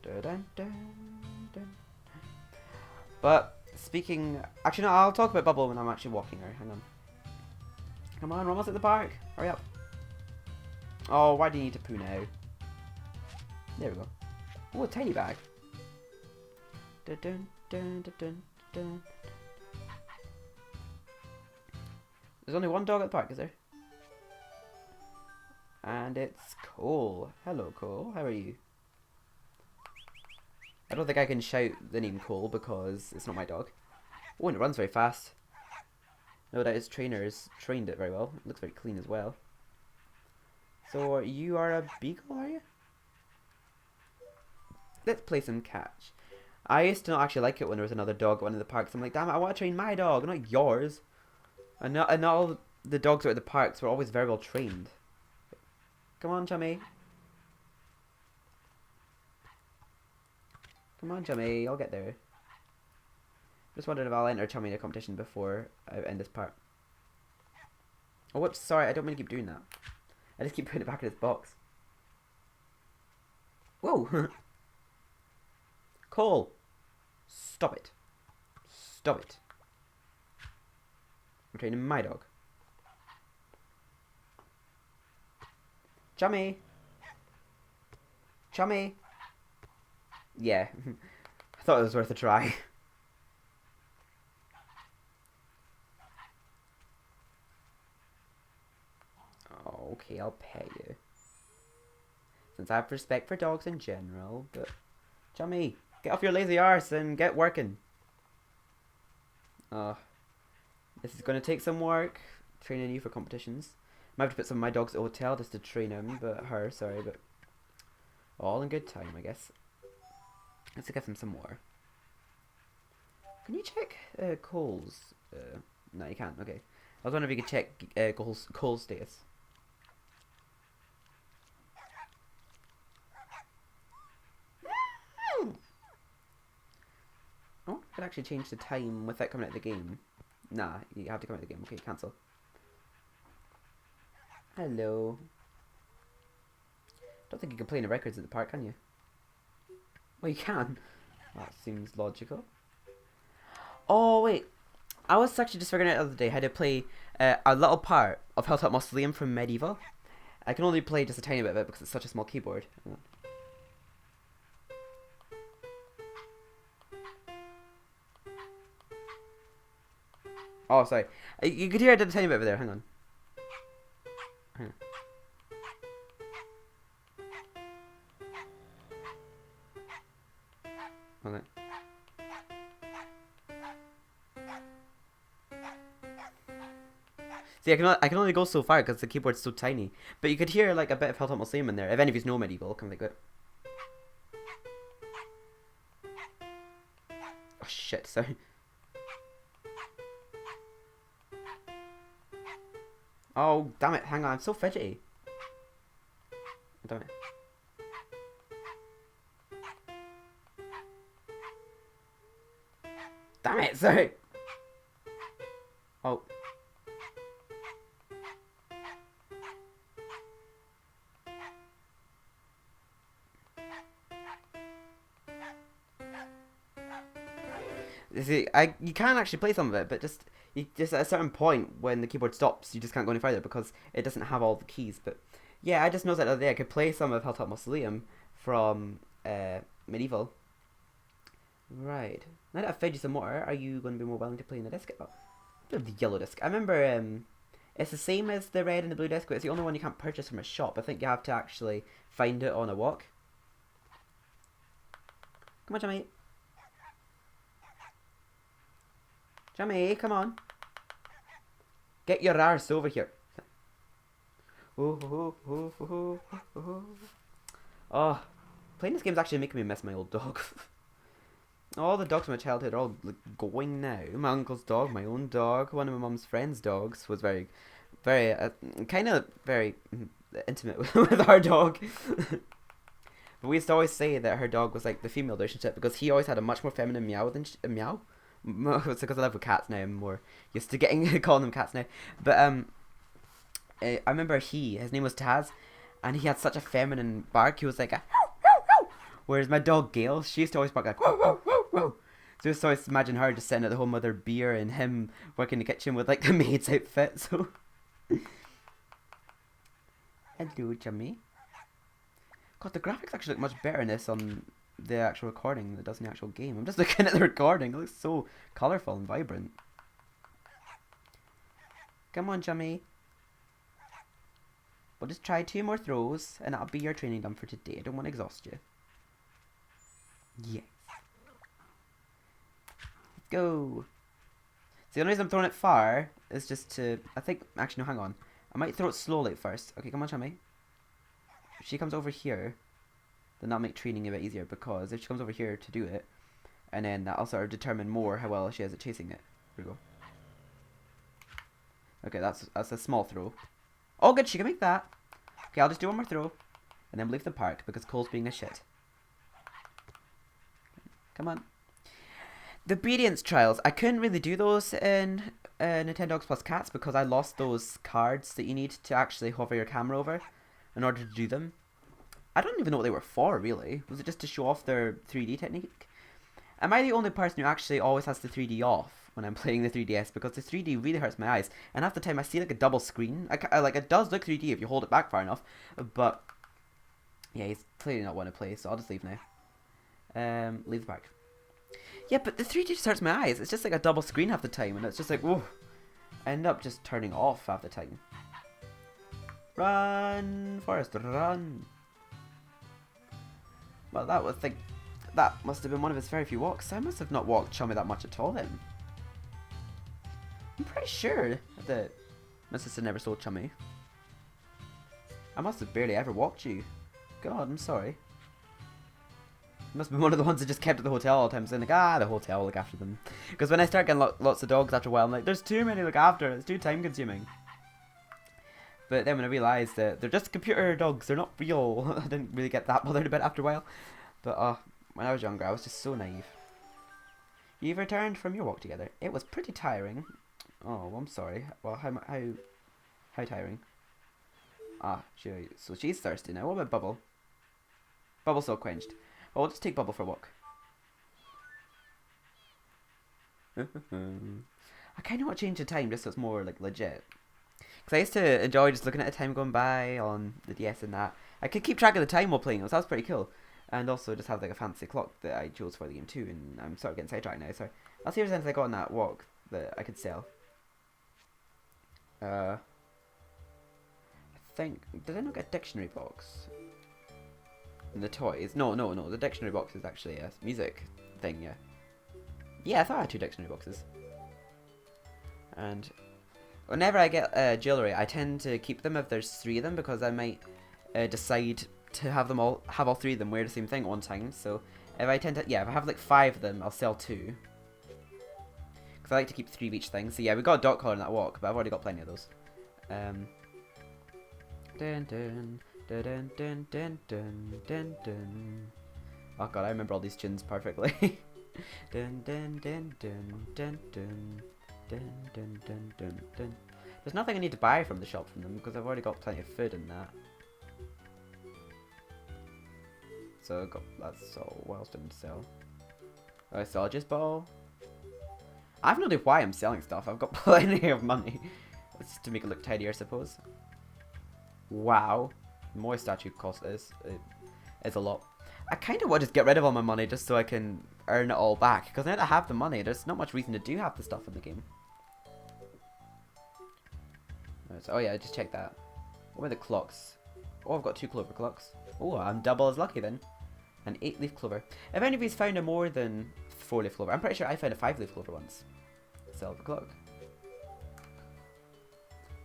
Dun, dun, dun, dun. But speaking, actually no, I'll talk about Bubble when I'm actually walking her. Hang on. Come on, we're almost at the park. Hurry up. Oh, why do you need to poo now? There we go. Oh, a tiny bag. Dun, dun, dun, dun, dun, dun. There's only one dog at the park, is there? And it's Cole. Hello, Cole. How are you? I don't think I can shout the name Cole because it's not my dog. Oh, and it runs very fast. No doubt his trainers trained it very well. It looks very clean as well. So you are a beagle, are you? Let's play some catch. I used to not actually like it when there was another dog at one of the parks. I'm like, damn it, I want to train my dog, not yours. And not all the dogs that were at the parks were always very well trained. Come on, Chummy. Come on, Chummy, I'll get there. Just wondering if I'll enter Chummy in a competition before I end this part. Oh, whoops, sorry, I don't mean to keep doing that. I just keep putting it back in its box. Whoa! Cole! Stop it. Stop it. I'm training my dog. Chummy! Chummy! Yeah. I thought it was worth a try. Oh, okay, I'll pet you. Since I have respect for dogs in general, but... Chummy, get off your lazy arse and get working. This is going to take some work, training you for competitions. Might have to put some of my dogs at a hotel just to train him, but sorry, but... All in good time, I guess. Let's give him some more. Can you check Cole's? No, you can't. Okay. I was wondering if you could check Cole's status. Oh, I could actually change the time without coming out of the game. Nah, you have to come out of the game. Okay, cancel. Hello. Don't think you can play any records at the park, can you? Well, you can. That seems logical. Oh, wait. I was actually just figuring out the other day how to play a little part of Hilltop Mausoleum from Medieval. I can only play just a tiny bit of it because it's such a small keyboard. Oh, sorry. You could hear I did a tiny bit over there. Hang on. Hang on. Okay. See, I can only go so far because the keyboard's so tiny. But you could hear like a bit of Hilltop Mausoleum in there. If any of you know Medieval, come think of it. Oh shit! Sorry. Oh damn it! Hang on, I'm so fidgety. Damn it. Damn it! Sorry. Oh. See, you can actually play some of it, but just at a certain point when the keyboard stops, you just can't go any further because it doesn't have all the keys. But yeah, I just noticed that the other day I could play some of Hilltop Mausoleum from Medieval. Right. Now that I've fed you some more, are you going to be more willing to play in the disc? Oh, the yellow disc. I remember it's the same as the red and the blue disc, but it's the only one you can't purchase from a shop. I think you have to actually find it on a walk. Come on, Jimmy. Jimmy, come on. Get your arse over here. Oh, playing this game is actually making me miss my old dog. All the dogs from my childhood are all like, going now. My uncle's dog, my own dog, one of my mum's friends' dogs was very kind of very intimate with our dog. But we used to always say that her dog was like the female relationship because he always had a much more feminine meow than meow. It's because I live with cats now. I'm more used to calling them cats now. But I remember his name was Taz, and he had such a feminine bark. He was like a whereas my dog Gale, she used to always bark like whoa whoa whoa whoa. So I just always imagine her just sitting at the home with her beer and him working in the kitchen with like the maid's outfit. So hello, Jimmy. God, the graphics actually look much better in this on the actual recording than it does in the actual game. I'm just looking at the recording. It looks so colourful and vibrant. Come on, Jimmy. We'll just try 2 more throws and that'll be your training done for today. I don't want to exhaust you. Yes. Let's go. So the only reason I'm throwing it far is just to... I think... Actually, no, hang on. I might throw it slowly at first. Okay, come on, Jimmy. If she comes over here, then that'll make training a bit easier because if she comes over here to do it, and then that'll sort of determine more how well she is at chasing it. Here we go. Okay, that's a small throw. Oh, good, she can make that. Okay, I'll just do one more throw, and then leave the park because Cole's being a shit. Come on. The obedience trials, I couldn't really do those in Nintendogs plus Cats because I lost those cards that you need to actually hover your camera over in order to do them. I don't even know what they were for, really. Was it just to show off their 3D technique? Am I the only person who actually always has the 3D off when I'm playing the 3DS? Because the 3D really hurts my eyes. And half the time I see like a double screen. Like it does look 3D if you hold it back far enough. But yeah, he's clearly not want to play, so I'll just leave now. Leave the park. Yeah, but the 3D just hurts my eyes. It's just like a double screen half the time. And it's just like, whoa. I end up just turning off half the time. Run, Forrest, run. Well, that must have been one of his very few walks. I must have not walked Chummy that much at all then. I'm pretty sure that my sister never stole Chummy. I must have barely ever walked you. God, I'm sorry. Must be one of the ones that just kept at the hotel all the time, saying like, the hotel will look after them. Because when I start getting lots of dogs after a while, I'm like, there's too many to look after, it's too time consuming. But then when I realised that they're just computer dogs, they're not real, I didn't really get that bothered about it after a while. But when I was younger, I was just so naive. You've returned from your walk together. It was pretty tiring. Oh, well, I'm sorry. Well, how tiring? So she's thirsty now. What about Bubble? Bubble's so quenched. Well, we'll just take Bubble for a walk. I kind of want to change the time just so it's more like legit. Because I used to enjoy just looking at the time going by on the DS and that. I could keep track of the time while playing it, so that was pretty cool. And also just have like a fancy clock that I chose for the game too, and I'm sort of getting sidetracked now, so I'll see if there's anything I got on that walk that I could sell. I think, did I not get a dictionary box? And the toys? No, the dictionary box is actually a music thing, yeah. Yeah, I thought I had 2 dictionary boxes. And whenever I get jewellery, I tend to keep them if there's 3 of them, because I might decide to have all 3 of them wear the same thing at one time. So if I if I have like 5 of them, I'll sell 2. Because I like to keep 3 of each thing. So yeah, we got a dot collar in that walk, but I've already got plenty of those. Dun dun dun dun dun dun dun dun dun. Oh god, I remember all these tunes perfectly. Dun dun dun dun dun dun dun dun dun dun dun. There's nothing I need to buy from the shop from them because I've already got plenty of food in that. So that's all. What else didn't sell? Oh, Soldiers Ball. I have no idea why I'm selling stuff. I've got plenty of money. It's to make it look tidier, I suppose. Wow. The more statue cost is a lot. I kind of want to just get rid of all my money just so I can earn it all back. Because now that I have the money, there's not much reason to do half the stuff in the game. Oh yeah, just check that. What are the clocks? Oh, I've got 2 clover clocks. Oh, I'm double as lucky then. An 8-leaf clover. If anybody's found a more than 4-leaf clover, I'm pretty sure I found a 5-leaf clover once. Silver clock.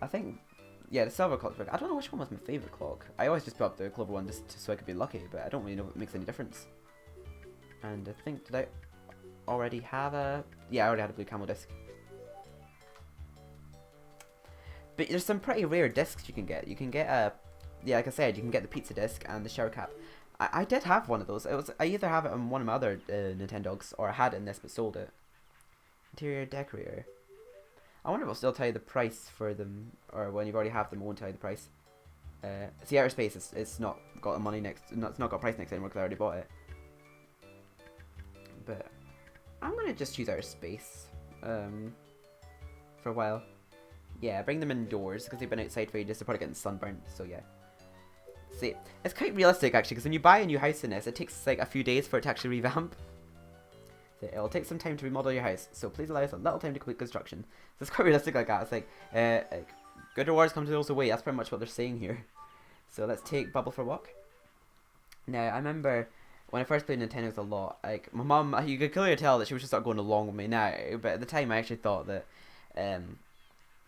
I think, yeah, the silver clock's I don't know which one was my favourite clock. I always just put up the clover one just so I could be lucky, but I don't really know if it makes any difference. And I think, did I already have a... Yeah, I already had a blue camel disc. But there's some pretty rare discs you can get. You can get a... Yeah, like I said, you can get the pizza disc and the shower cap. I did have one of those. I either have it on one of my other Nintendogs, or I had it in this but sold it. Interior decorator. I wonder if it'll still tell you the price for them, or when you already have them, it won't tell you the price. See, outer space, it's not got the money next. It's not got a price next anymore because I already bought it. But I'm gonna just choose outer space for a while. Yeah, bring them indoors because they've been outside for ages. They're probably getting sunburned. So yeah. See, it's quite realistic actually because when you buy a new house in this, it takes like a few days for it to actually revamp. So it'll take some time to remodel your house, so please allow us a little time to complete construction. So it's quite realistic like that. It's like good rewards come to those who wait. That's pretty much what they're saying here. So let's take Bubble for a walk. Now I remember when I first played Nintendogs a lot, like my mum, you could clearly tell that she was just sort of going along with me now. But at the time, I actually thought that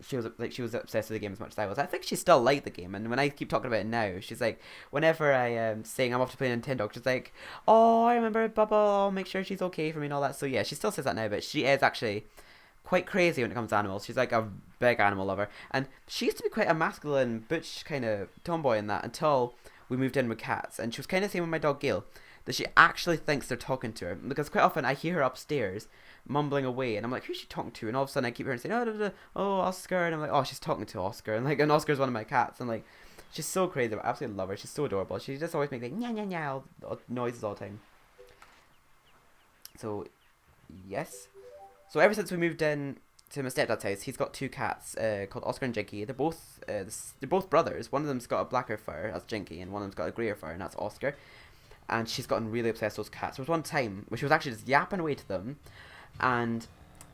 she was obsessed with the game as much as I was. I think she still liked the game, and when I keep talking about it now, she's like, whenever I am saying I'm off to play Nintendo, she's like, oh, I remember Bubble, I'll make sure she's okay for me and all that. So yeah, she still says that now, but she is actually quite crazy when it comes to animals. She's like a big animal lover, and she used to be quite a masculine, butch kind of tomboy in that until we moved in with cats, and she was kind of the same with my dog Gale, that she actually thinks they're talking to her, because quite often I hear her upstairs mumbling away, and I'm like, who's she talking to? And all of a sudden I keep hearing saying, oh, Oscar, and I'm like, oh, she's talking to Oscar, and Oscar's one of my cats, and like, she's so crazy, I absolutely love her, she's so adorable, she just always makes like, nya nya nya, noises all the time. So, yes. So ever since we moved in to my stepdad's house, he's got 2 cats, called Oscar and Jinky. They're both brothers. One of them's got a blacker fur, that's Jinky, and one of them's got a greyer fur, and that's Oscar. And she's gotten really obsessed with those cats. There was one time where she was actually just yapping away to them, and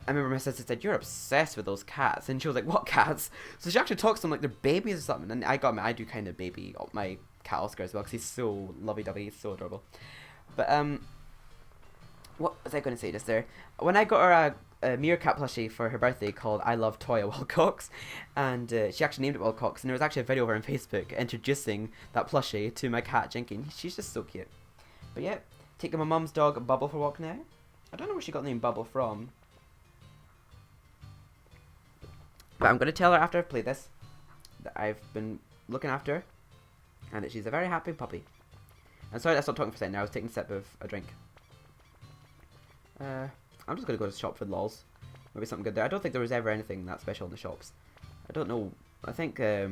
I remember my sister said, you're obsessed with those cats, and she was like, what cats? So she actually talks to them like they're babies or something, and I do kind of baby my cat Oscar as well, because he's so lovey-dovey, he's so adorable. But what was I going to say just there? When I got her a meerkat plushie for her birthday called I Love Toya Wilcox, and she actually named it Wilcox, and there was actually a video of her on Facebook introducing that plushie to my cat Jinky. She's just so cute. But yeah, Taking my mum's dog Bubble for a walk now. I don't know where she got the name Bubble from. But I'm going to tell her after I've played this that I've been looking after her and that she's a very happy puppy. And sorry I stopped talking for a second now, I was taking a sip of a drink. I'm just going to go to the shop for the lols. Maybe something good there. I don't think there was ever anything that special in the shops. I don't know. I think they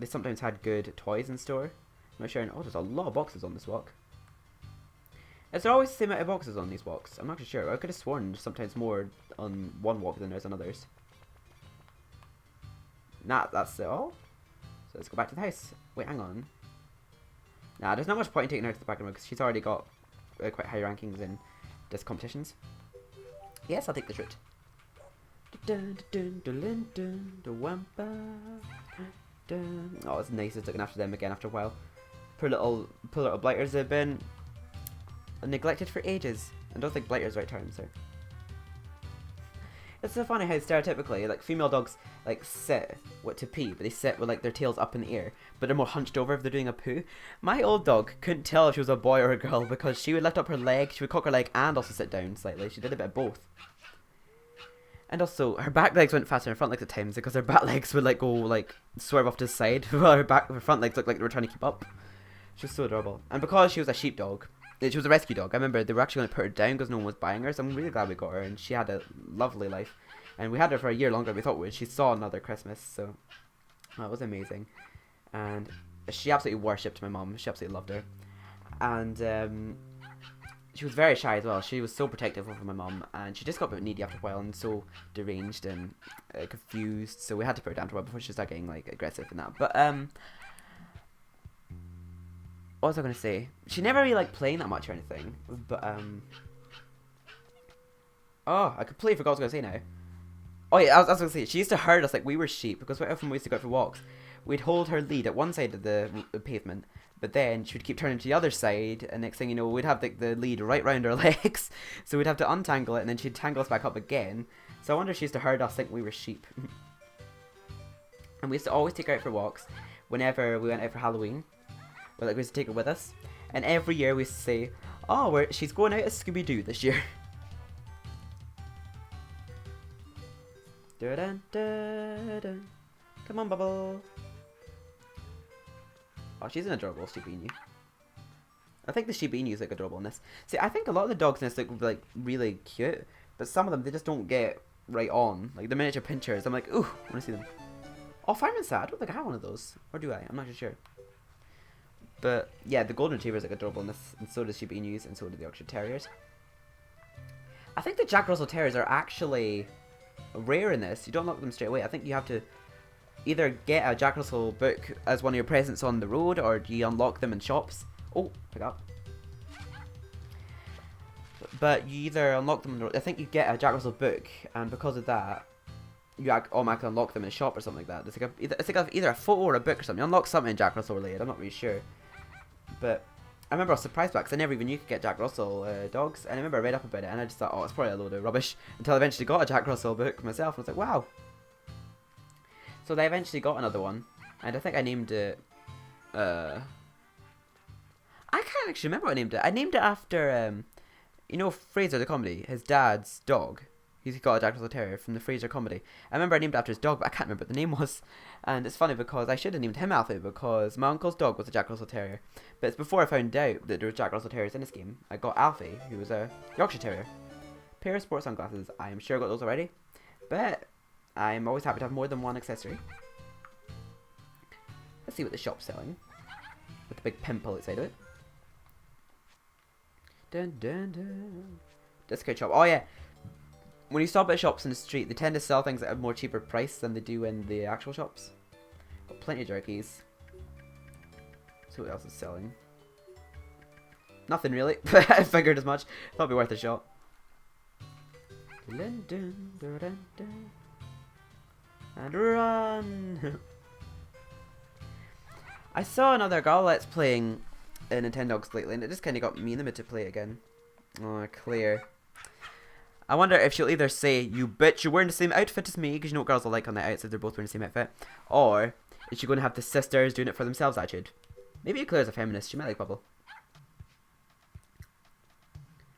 sometimes had good toys in store. I'm not sure. Oh, there's a lot of boxes on this walk. Is there always the same amount of boxes on these walks? I'm not too sure. I could have sworn there's sometimes more on one walk than there's on others. Nah, that's it all. So let's go back to the house. Wait, hang on. Nah, there's not much point in taking her to the background because she's already got quite high rankings in this competitions. Yes, I'll take this route. Oh, it's nice it's looking after them again after a while. Poor little blighters have been neglected for ages. I don't think blighter's the right term, so. It's so funny how stereotypically, like, female dogs, like, sit to pee, but they sit with, like, their tails up in the air, but they're more hunched over if they're doing a poo. My old dog couldn't tell if she was a boy or a girl because she would lift up her leg, she would cock her leg, and also sit down slightly. She did a bit of both. And also, her back legs went faster than her front legs at times because her back legs would, like, go, like, swerve off to the side while her front legs looked like they were trying to keep up. She was so adorable. And because she was a sheepdog, she was a rescue dog. I remember they were actually going to put her down because no one was buying her, so I'm really glad we got her, and she had a lovely life. And we had her for a year longer than we thought we would. She saw another Christmas, so it was amazing. And she absolutely worshipped my mum. She absolutely loved her. And she was very shy as well. She was so protective of my mum, and she just got a bit needy after a while, and so deranged and confused. So we had to put her down to her before she started getting like aggressive and that. But what was I going to say? She never really liked playing that much or anything. But oh, I completely forgot what I was going to say now. Oh yeah, I was going to say, she used to herd us like we were sheep, because quite often we used to go out for walks. We'd hold her lead at one side of the pavement, but then she would keep turning to the other side, and next thing you know, we'd have the lead right round her legs, so we'd have to untangle it, and then she'd tangle us back up again. So I wonder if she used to herd us like we were sheep. And we used to always take her out for walks whenever we went out for Halloween. Or like we used to take her with us, and every year we used to say, oh, she's going out as Scooby-Doo this year. Dun, dun, dun. Come on, Bubble. Oh, she's an adorable Shiba Inu. I think the Shiba Inus look adorable in this. See, I think a lot of the dogs in this look like really cute, but some of them they just don't get right on. Like the miniature pinchers, I'm like, ooh, I want to see them. Oh, Fireman's Sad. I don't think I have one of those, or do I? I'm not sure. But yeah, the Golden Retrievers look adorable in this, and so does Shiba Inus, and so do the Yorkshire Terriers. I think the Jack Russell Terriers are actually rare in this. You don't unlock them straight away. I think you have to either get a Jack Russell book as one of your presents on the road, or you unlock them in shops. Oh, pick up. But you either unlock them on the road. I think you get a Jack Russell book, and because of that, you automatically unlock them in a shop or something like that. It's like either a photo or a book or something. You unlock something Jack Russell related. I'm not really sure. But I remember I was surprised by it because I never even knew you could get Jack Russell dogs. And I remember I read up about it and I just thought, oh, it's probably a load of rubbish. Until I eventually got a Jack Russell book myself and I was like, wow. So they eventually got another one. And I think I named it... I can't actually remember what I named it. I named it after, you know, Fraser the comedy, his dad's dog. He's got a Jack Russell Terrier from the Fraser comedy. I remember I named it after his dog, but I can't remember what the name was. And it's funny because I should have named him Alfie because my uncle's dog was a Jack Russell Terrier. But it's before I found out that there was Jack Russell Terriers in this game. I got Alfie, who was a Yorkshire Terrier. Pair of sports sunglasses. I am sure I got those already. But I'm always happy to have more than one accessory. Let's see what the shop's selling. With the big pimple outside of it. Dun dun dun. Discount shop. Oh yeah. When you stop at shops in the street, they tend to sell things at a more cheaper price than they do in the actual shops. Got plenty of jerkies. See what else is selling. Nothing really, but I figured as much. Thought it'd be worth a shot. And run! I saw another girl that's playing Nintendogs lately, and it just kind of got me in the mood to play it again. Oh, Claire. I wonder if she'll either say, you bitch, you're wearing the same outfit as me, because you know what girls are like on the outside, they're both wearing the same outfit. Or, is she going to have the sisters doing it for themselves attitude? Maybe Claire's a feminist, she might like Bubble.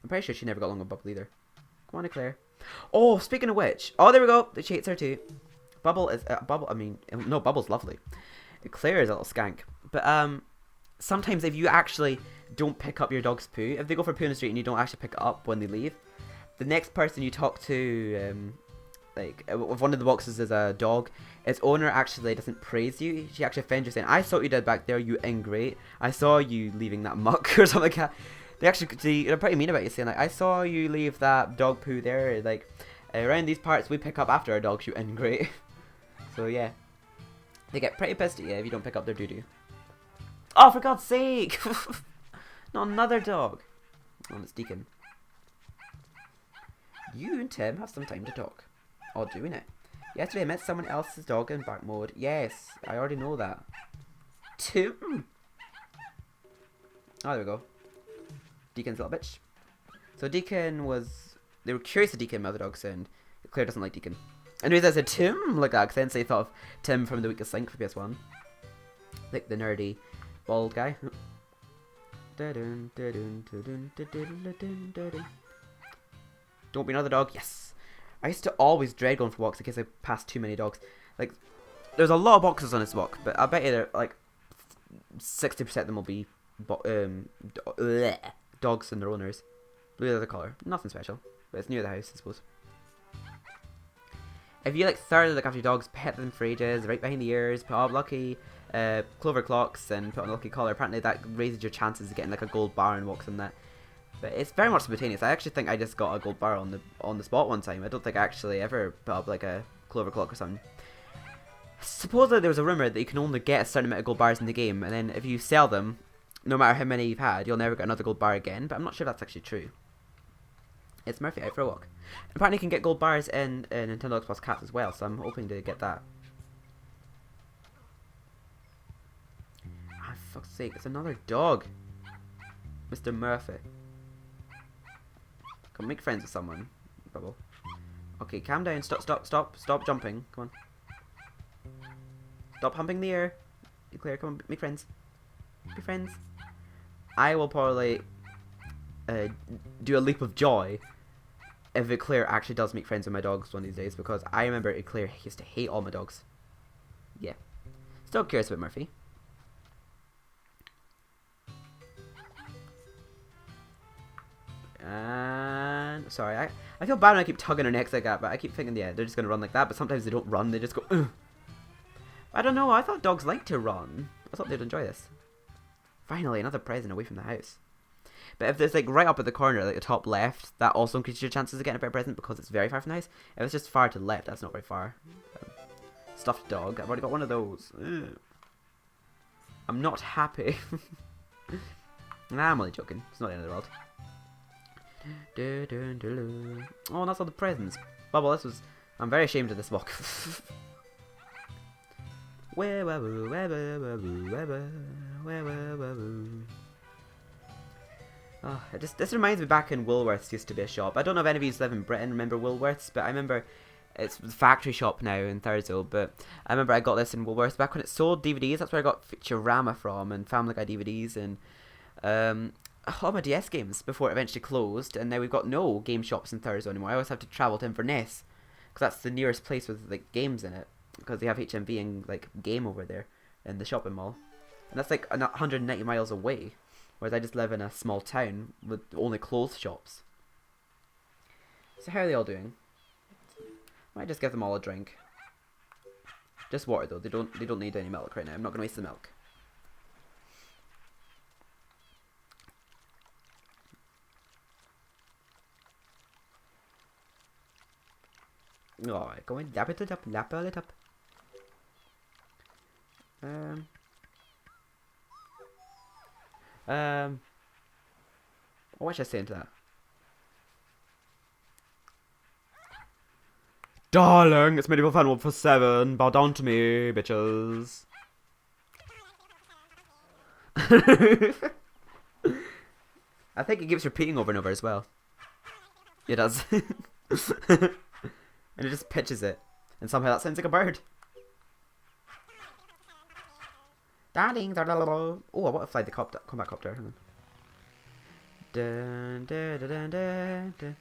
I'm pretty sure she never got along with Bubble either. Come on, Eclair. Oh, speaking of which. Oh, there we go. She hates her too. Bubble is... Bubble, I mean... No, Bubble's lovely. Eclair is a little skank. But, sometimes if you actually don't pick up your dog's poo, if they go for poo in the street and you don't actually pick it up when they leave, the next person you talk to, like, if one of the boxes is a dog, its owner actually doesn't praise you. She actually offends you, saying, I saw what you did back there, you ingrate. I saw you leaving that muck, or something like that. They're pretty mean about you, saying, like, I saw you leave that dog poo there, like, around these parts we pick up after our dogs, you ingrate. So, yeah. They get pretty pissed at you if you don't pick up their doo-doo. Oh, for God's sake! Not another dog. Oh, it's Deacon. You and Tim have some time to talk. Oh, doing it. Yesterday I met someone else's dog in bark mode. Yes, I already know that. Tim! Oh, there we go. Deacon's a little bitch. So Deacon was... They were curious to Deacon, my other dogs, and Claire doesn't like Deacon. Anyways, I said Tim like that, because then they thought of Tim from The Weakest Link for PS1. Like the nerdy bald guy. Don't be another dog. Yes. I used to always dread going for walks in case I passed too many dogs. Like, there's a lot of boxes on this walk, but I bet you there, like 60% of them will be dogs and their owners. Blue leather collar. Nothing special, but it's near the house, I suppose. If you like thoroughly look after your dogs, pet them for ages, right behind the ears, put up lucky clover clocks and put on a lucky collar, apparently that raises your chances of getting like a gold bar and walks on that. But it's very much spontaneous. I actually think I just got a gold bar on the spot one time. I don't think I actually ever put up like a clover clock or something. Supposedly there was a rumour that you can only get a certain amount of gold bars in the game, and then if you sell them, no matter how many you've had, you'll never get another gold bar again, but I'm not sure that's actually true. It's Murphy out for a walk. Apparently you can get gold bars in Nintendogs plus Cats as well, so I'm hoping to get that. Ah, for fuck's sake, it's another dog. Mr. Murphy. Come make friends with someone, Bubble. Okay, calm down. Stop jumping. Come on. Stop humping the air. Claire, come on, make friends. Be friends. I will probably do a leap of joy if Eclair actually does make friends with my dogs one of these days, because I remember Eclair used to hate all my dogs. Yeah. Still curious about Murphy. And sorry, I feel bad when I keep tugging her necks like that, but I keep thinking, yeah, they're just gonna run like that, but sometimes they don't run, they just go, ugh. I don't know, I thought dogs like to run. I thought they'd enjoy this. Finally, another present away from the house. But if there's like right up at the corner, like the top left, that also increases your chances of getting a better present because it's very far from the house. If it's just far to the left, that's not very far. Stuffed dog, I've already got one of those. Ugh. I'm not happy. Nah, I'm only joking. It's not the end of the world. Oh, that's all the presents. Bubble, this was... I'm very ashamed of this walk. Oh, this reminds me back in Woolworths used to be a shop. I don't know if any of you live in Britain remember Woolworths, but I remember it's the factory shop now in Thurso, but I remember I got this in Woolworths back when it sold DVDs. That's where I got Futurama from, and Family Guy DVDs, and all my DS games before it eventually closed, and now we've got no game shops in Thurso anymore. I always have to travel to Inverness, because that's the nearest place with like games in it, because they have HMV and like Game over there in the shopping mall, and that's like 190 miles away, whereas I just live in a small town with only clothes shops. So how are they all doing? Might just give them all a drink. Just water though. They don't need any milk right now. I'm not gonna waste the milk. Alright, go in, lap it up, lap it up. What should I say into that? Darling, it's Medieval Fun 147. Bow down to me, bitches. I think it keeps repeating over and over as well. It does. And it just pitches it. And somehow that sounds like a bird. Darling. Oh, I want to fly the combat copter. Hang on. Dun, dun, dun, dun, dun, dun.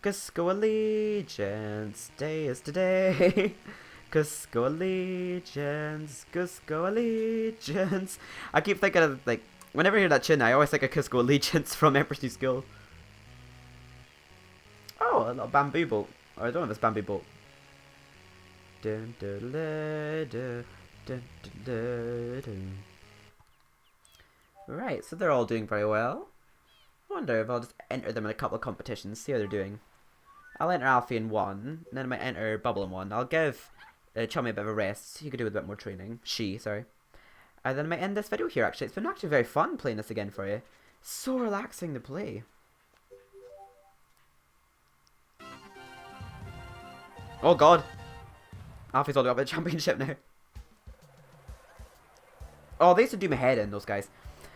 Cusco Allegiance, day is today. Cusco Allegiance, Cusco Allegiance. I keep thinking of, like, whenever I hear that tune, I always think of Cusco Allegiance from Emperor's New School. Oh, a little bamboo boat. Or I don't know if it's bamboo boat. Dun, dun, dun, dun, dun, dun, dun. Right, so they're all doing very well. I wonder if I'll just enter them in a couple of competitions, see how they're doing. I'll enter Alfie in one, and then I might enter Bubble in one. I'll give Chummy a bit of a rest. He could do with a bit more training. Sorry. And then I might end this video here, actually. It's been actually very fun playing this again for you. So relaxing to play. Oh god. Alfie's all the way up at the championship now. Oh, they used to do my head in, those guys.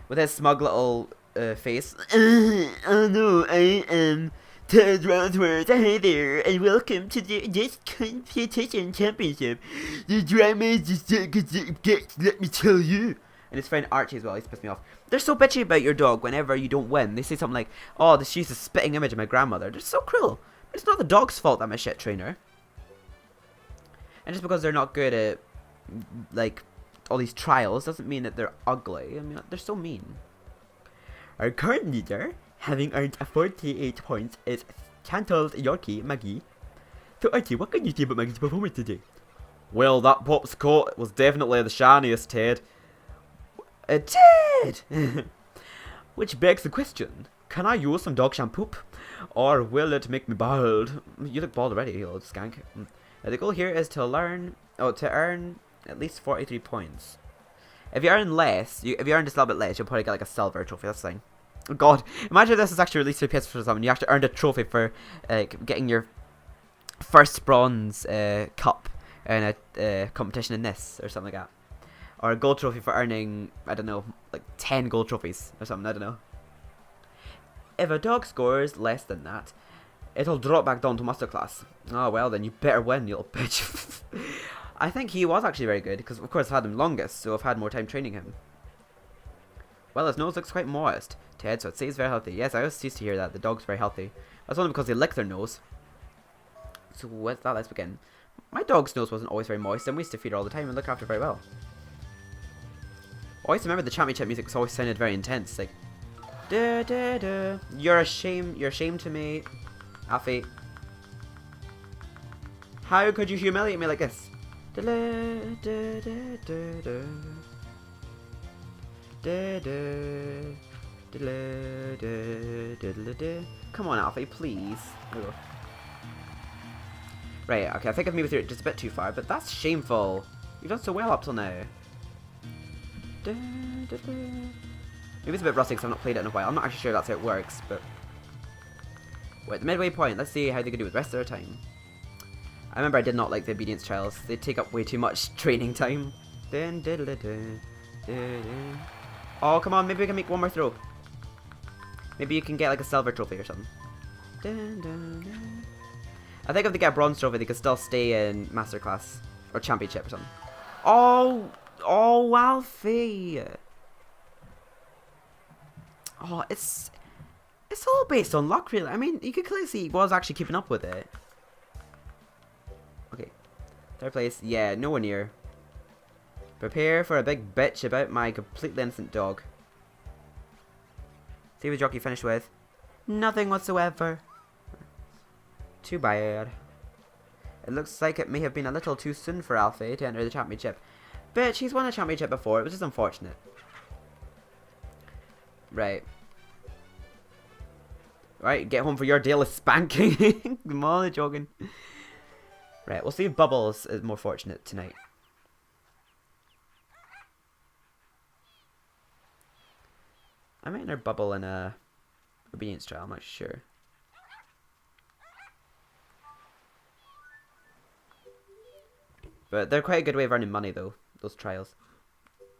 With his smug little face. Oh no, I am Ted Roseworth. Hi there, and welcome to this competition championship. The drama is just let me tell you. And his friend Archie as well, he's pissed me off. They're so bitchy about your dog whenever you don't win. They say something like, oh, she's a spitting image of my grandmother. They're so cruel. It's not the dog's fault that I'm a shit trainer. And just because they're not good at, like, all these trials doesn't mean that they're ugly. I mean, they're so mean. Our current leader, having earned 48 points, is Chantal's Yorkie, Maggie. So Archie, what can you say about Maggie's performance today? Well, that Pups coat was definitely the shiniest, Ted. Ted! Which begs the question, can I use some dog shampoo? Or will it make me bald? You look bald already, you little skank. The goal here is to earn at least 43 points. If you earn less, if you earn just a little bit less, you'll probably get like a silver trophy. That's the thing. Oh god, imagine if this is actually released to PS4 or something. You actually earned a trophy for getting your first bronze cup in a competition in this or something like that, or a gold trophy for earning, I don't know, like 10 gold trophies or something. I don't know. If a dog scores less than that, it'll drop back down to master class. Oh well, then you better win, you little bitch. I think he was actually very good, because of course I've had him longest, so I've had more time training him. Well, his nose looks quite moist, Ted, so I'd say he's very healthy. Yes, I always used to hear that, the dog's very healthy. That's only because they lick their nose. So with that, let's begin. My dog's nose wasn't always very moist, and we used to feed her all the time and look after her very well. I always remember the championship music always sounded very intense, like, da da da, you're ashamed to me, Alfie. How could you humiliate me like this? Come on, Alfie, please. Ugh. Right, okay, I think I've maybe threw it just a bit too far, but that's shameful. You've done so well up till now. Maybe it's a bit rusty because I've not played it in a while. I'm not actually sure that's how it works, but... Wait, the midway point, let's see how they can do with the rest of their time. I remember I did not like the obedience trials. They take up way too much training time. Oh, come on, maybe we can make one more throw. Maybe you can get like a silver trophy or something. I think if they get a bronze trophy, they can still stay in masterclass or championship or something. Oh, Alfie. Oh, it's all based on luck, really. I mean, you could clearly see he was actually keeping up with it. Okay, third place. Yeah, nowhere near. Prepare for a big bitch about my completely innocent dog. See what jockey finished with? Nothing whatsoever. Too bad. It looks like it may have been a little too soon for Alfie to enter the championship. But she's won a championship before, it was just unfortunate. Right. Right, get home for your daily spanking. Come on, jogging. Right, we'll see if Bubbles is more fortunate tonight. I might enter Bubble in a obedience trial, I'm not sure. But they're quite a good way of earning money though, those trials.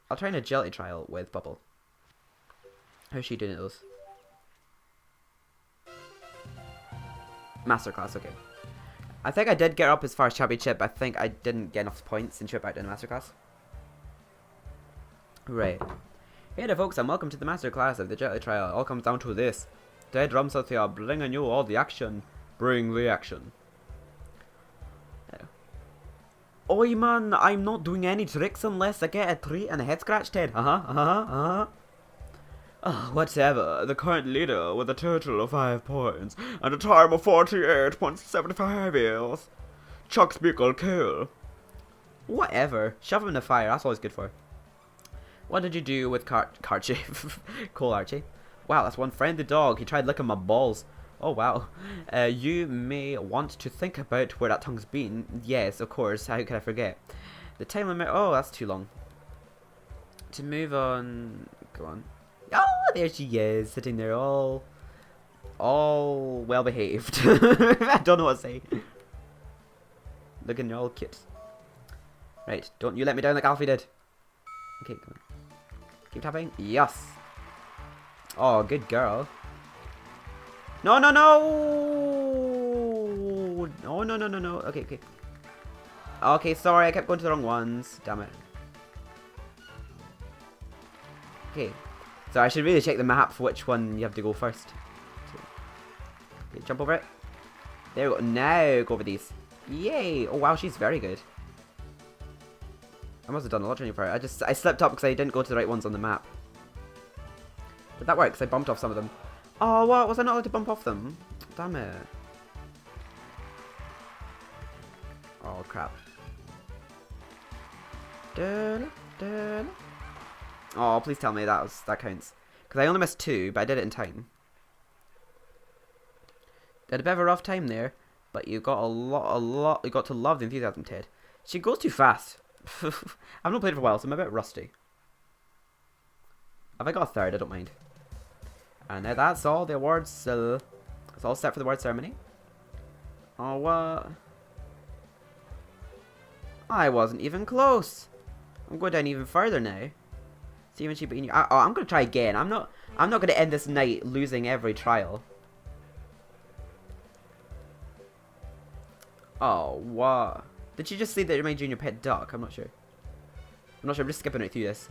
I'll try an agility trial with Bubble. How's she doing at those? Masterclass, okay. I think I did get up as far as championship. I think I didn't get enough points in trip out in the masterclass. Right. Hey there folks, and welcome to the masterclass of the agility trial. It all comes down to this. Dead drums out here, bringing you all the action. Bring the action. Oi man, I'm not doing any tricks unless I get a treat and a head scratch, Ted. Whatever. The current leader with a total of 5 points and a time of 48.75 years. Chuck Speckle Gale. Whatever. Shove him in the fire. That's always good for. What did you do with Carchie? Cool, Archie. Wow, that's one friendly dog. He tried licking my balls. Oh, wow. You may want to think about where that tongue's been. Yes, of course. How could I forget? The time limit. Oh, that's too long. To move on. Go on. Oh, there she is. Sitting there all well behaved. I don't know what to say. Looking all cute. Right. Don't you let me down like Alfie did. Okay, come on. Keep tapping. Yes. Oh, good girl. No, no, no! Oh, no, no, no, no. Okay, okay. Okay, sorry, I kept going to the wrong ones. Damn it. Okay. So I should really check the map for which one you have to go first. Okay, jump over it. There we go. Now go over these. Yay! Oh, wow, she's very good. I must have done a lot training for her. I slipped up because I didn't go to the right ones on the map. But that works. I bumped off some of them. Oh, what? Was I not allowed to bump off them? Damn it. Oh, crap. Oh, please tell me that counts. Because I only missed 2, but I did it in time. Did a bit of a rough time there, but you got you got to love the enthusiasm, Ted. She goes too fast. I've not played for a while, so I'm a bit rusty. Have I got a 3rd? I don't mind. And now that's all the awards. It's all set for the award ceremony. Oh, what? I wasn't even close. I'm going down even further now. See when she beat you. Oh, I'm gonna try again. I'm not gonna end this night losing every trial. Oh, what? Did she just say that it reminds you of your pet duck? I'm not sure. I'm just skipping right through this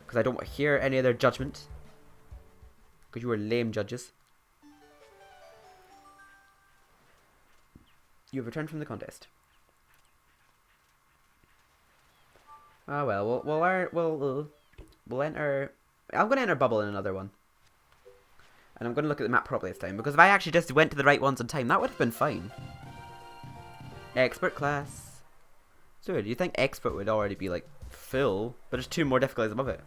because I don't want to hear any other judgment. Because you were lame judges. You have returned from the contest. Oh well, we'll enter. I'm gonna enter bubble in another one, and I'm gonna look at the map properly this time because if I actually just went to the right ones on time, that would have been fine. Expert class. So do you think expert would already be like full, but there's 2 more difficulties above it?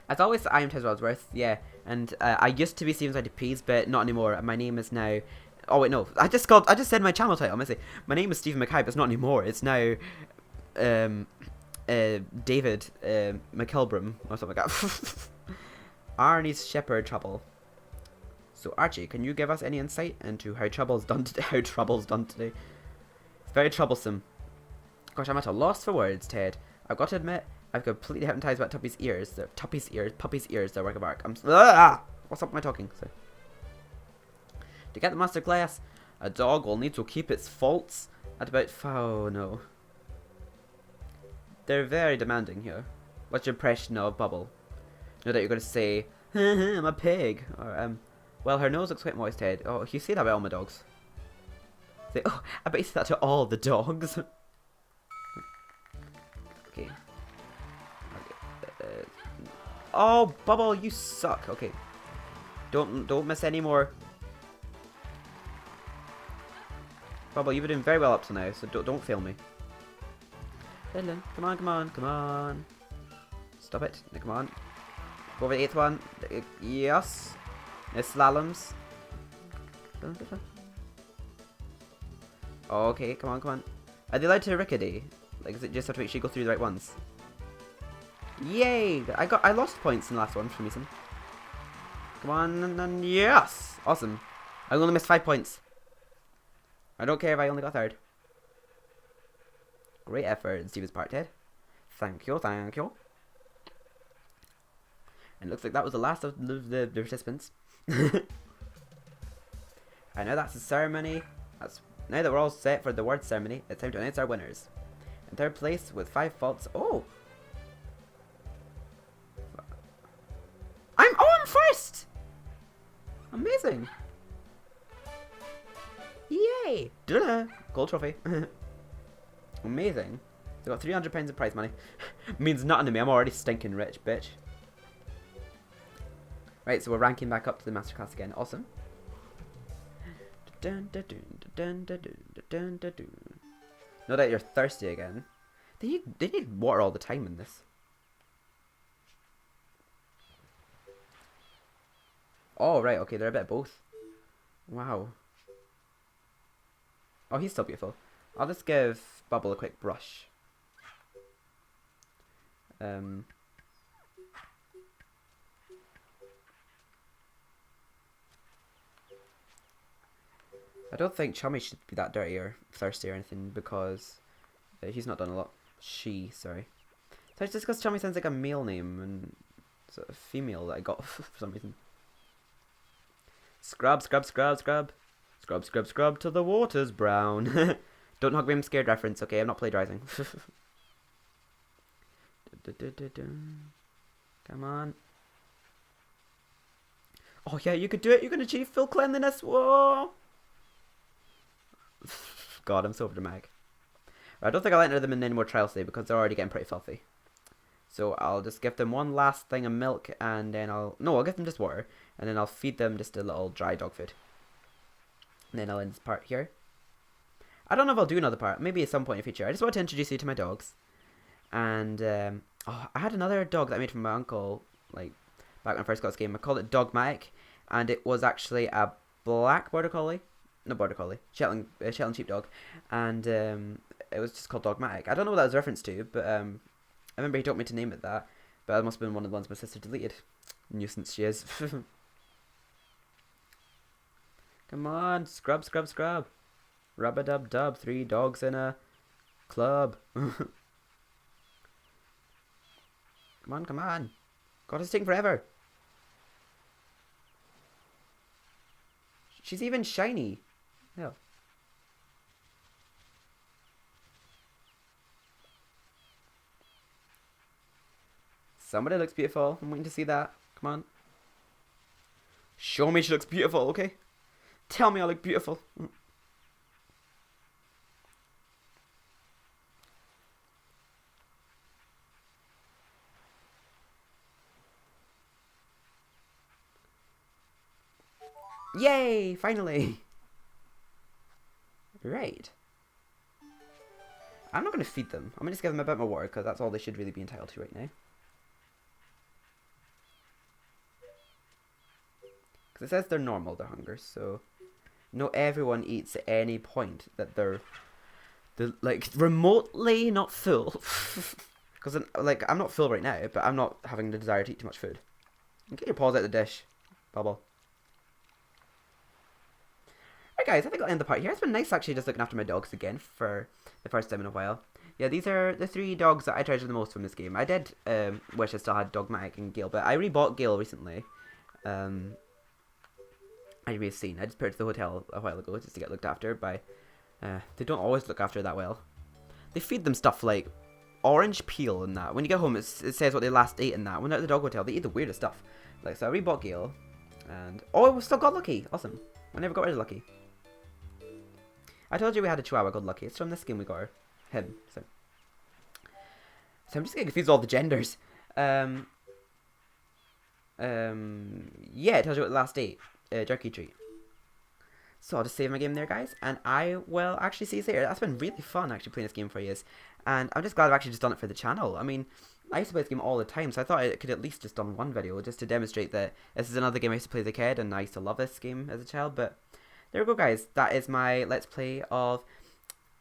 As always, I am Ted Wadsworth, yeah, and I used to be Stevens IDPs, but not anymore. My name is now. Oh wait, no, I just said my channel title. I'm gonna say my name is Stephen McKay, but it's not anymore. It's now David McKelbram or something like that. Arnie's Shepherd Trouble. So Archie, can you give us any insight into how trouble's done today? It's very troublesome. Gosh, I'm at a loss for words, Ted. I've got to admit, I've completely hypnotized about Tuppy's ears. Puppy's ears, they're work of art. What's up with my talking? Sorry. To get the master class, a dog will need to keep its faults at about... Oh, no. They're very demanding here. What's your impression of Bubble? No doubt you're going to say, I'm a pig. Or, well, her nose looks quite moist, Ted. Oh, you say that about all my dogs. Say, oh, I bet you say that to all the dogs. Okay. Oh, Bubble, you suck. Okay. Don't miss any more. Bubble, you've been doing very well up to now, so don't fail me. Come on. Stop it. Come on. Go over the 8th one. Yes. There's slaloms. Okay, come on. Are they allowed to rickety? Like, is it just have to make sure you go through the right ones? Yay! I lost points in the last one for some reason. Come on, yes! Awesome. I only missed 5 points. I don't care if I only got 3rd. Great effort, Steven's part, Ted. Thank you. And it looks like that was the last of the participants. And now that's the ceremony. Now that we're all set for the award ceremony, it's time to announce our winners. In 3rd place with 5 faults. Oh! I'm 1st! Amazing. Yay! Da-da! Gold trophy. Amazing. So got £300 of prize money. Means nothing to me. I'm already stinking rich, bitch. Right, so we're ranking back up to the masterclass again. Awesome. No doubt you're thirsty again. They need water all the time in this. Oh, right, okay, they're a bit of both. Wow. Oh, he's still beautiful. I'll just give Bubble a quick brush. I don't think Chummy should be that dirty or thirsty or anything because he's not done a lot. Sorry. So it's just because Chummy sounds like a male name and sort of female that I got for some reason. Scrub, scrub, scrub, scrub. Scrub, scrub, scrub till the water's brown. Don't hug me, I'm scared reference. Okay, I'm not plagiarizing. Come on. Oh yeah, you could do it. You can achieve full cleanliness. Whoa. God, I'm so dramatic. I don't think I'll enter them in any more trials today because they're already getting pretty filthy. So I'll just give them one last thing of milk and then I'll give them just water. And then I'll feed them just a little dry dog food. And then I'll end this part here. I don't know if I'll do another part. Maybe at some point in the future. I just want to introduce you to my dogs. And, I had another dog that I made from my uncle, like, back when I first got this game. I called it Dogmatic. And it was actually a black border collie. No, border collie. Shetland sheepdog. And, it was just called Dogmatic. I don't know what that was a reference to, but, I remember he told me to name it that. But that must have been one of the ones my sister deleted. Nuisance she is. Come on, scrub, scrub, scrub. Rub-a-dub-dub, 3 dogs in a club. Come on, come on. God, it's taking forever. She's even shiny. Yeah. Somebody looks beautiful. I'm waiting to see that. Come on. Show me she looks beautiful, okay? Tell me I look beautiful. Yay! Finally! Right. I'm not going to feed them. I'm going to just give them a bit more water because that's all they should really be entitled to right now. Because it says they're normal, their hunger, so... Not everyone eats at any point that they're like remotely not full. Because like I'm not full right now, but I'm not having the desire to eat too much food. And get your paws out of the dish, Bubble. Right guys, I think I'll end the part here. It's been nice actually just looking after my dogs again for the first time in a while. Yeah, these are the 3 dogs that I treasure the most from this game. I did wish I still had Dogmatic and Gale, but I rebought Gale recently. As you may have seen, I just put her to the hotel a while ago just to get looked after by... they don't always look after her that well. They feed them stuff like orange peel and that. When you get home, it says what they last ate and that. When they're at the dog hotel, they eat the weirdest stuff. Like, so I rebought Gale. And... oh, we still got Lucky! Awesome. I never got rid of Lucky. I told you we had a chihuahua called Lucky. It's from this game we got her. Him. So I'm just getting confused with all the genders. Yeah, it tells you what the last ate. Jerky treat. So I'll just save my game there, guys, and I will actually see you later. That's been really fun actually playing this game for you, and I'm just glad I've actually just done it for the channel. I mean, I used to play this game all the time, so I thought I could at least just done one video just to demonstrate that this is another game I used to play as a kid, and I used to love this game as a child. But there we go, guys. That is my let's play of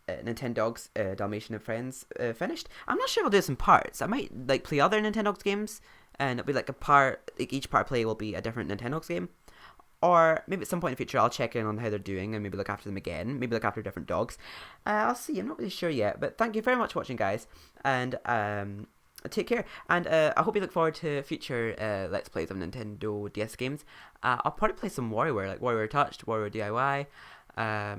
Nintendogs, Dalmatian and Friends finished. I'm not sure if I'll do this in parts. I might like play other Nintendogs games, and it'll be like a part. Like each part I play will be a different Nintendogs game. Or maybe at some point in the future I'll check in on how they're doing and maybe look after them again. Maybe look after different dogs. I'll see. I'm not really sure yet. But thank you very much for watching, guys. And take care. And I hope you look forward to future Let's Plays of Nintendo DS games. I'll probably play some WarioWare, like WarioWare Touched, WarioWare DIY. I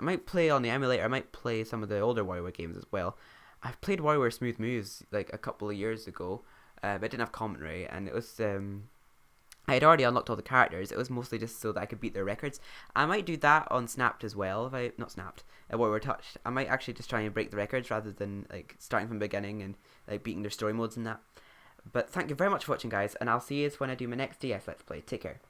might play on the emulator. I might play some of the older WarioWare games as well. I've played WarioWare Smooth Moves like a couple of years ago. But I didn't have commentary. And it was... I had already unlocked all the characters. It was mostly just so that I could beat their records. I might do that on Snapped as well. If I not Snapped, what we're touched. I might actually just try and break the records rather than like starting from the beginning and like beating their story modes and that. But thank you very much for watching, guys, and I'll see you when I do my next DS Let's Play. Take care.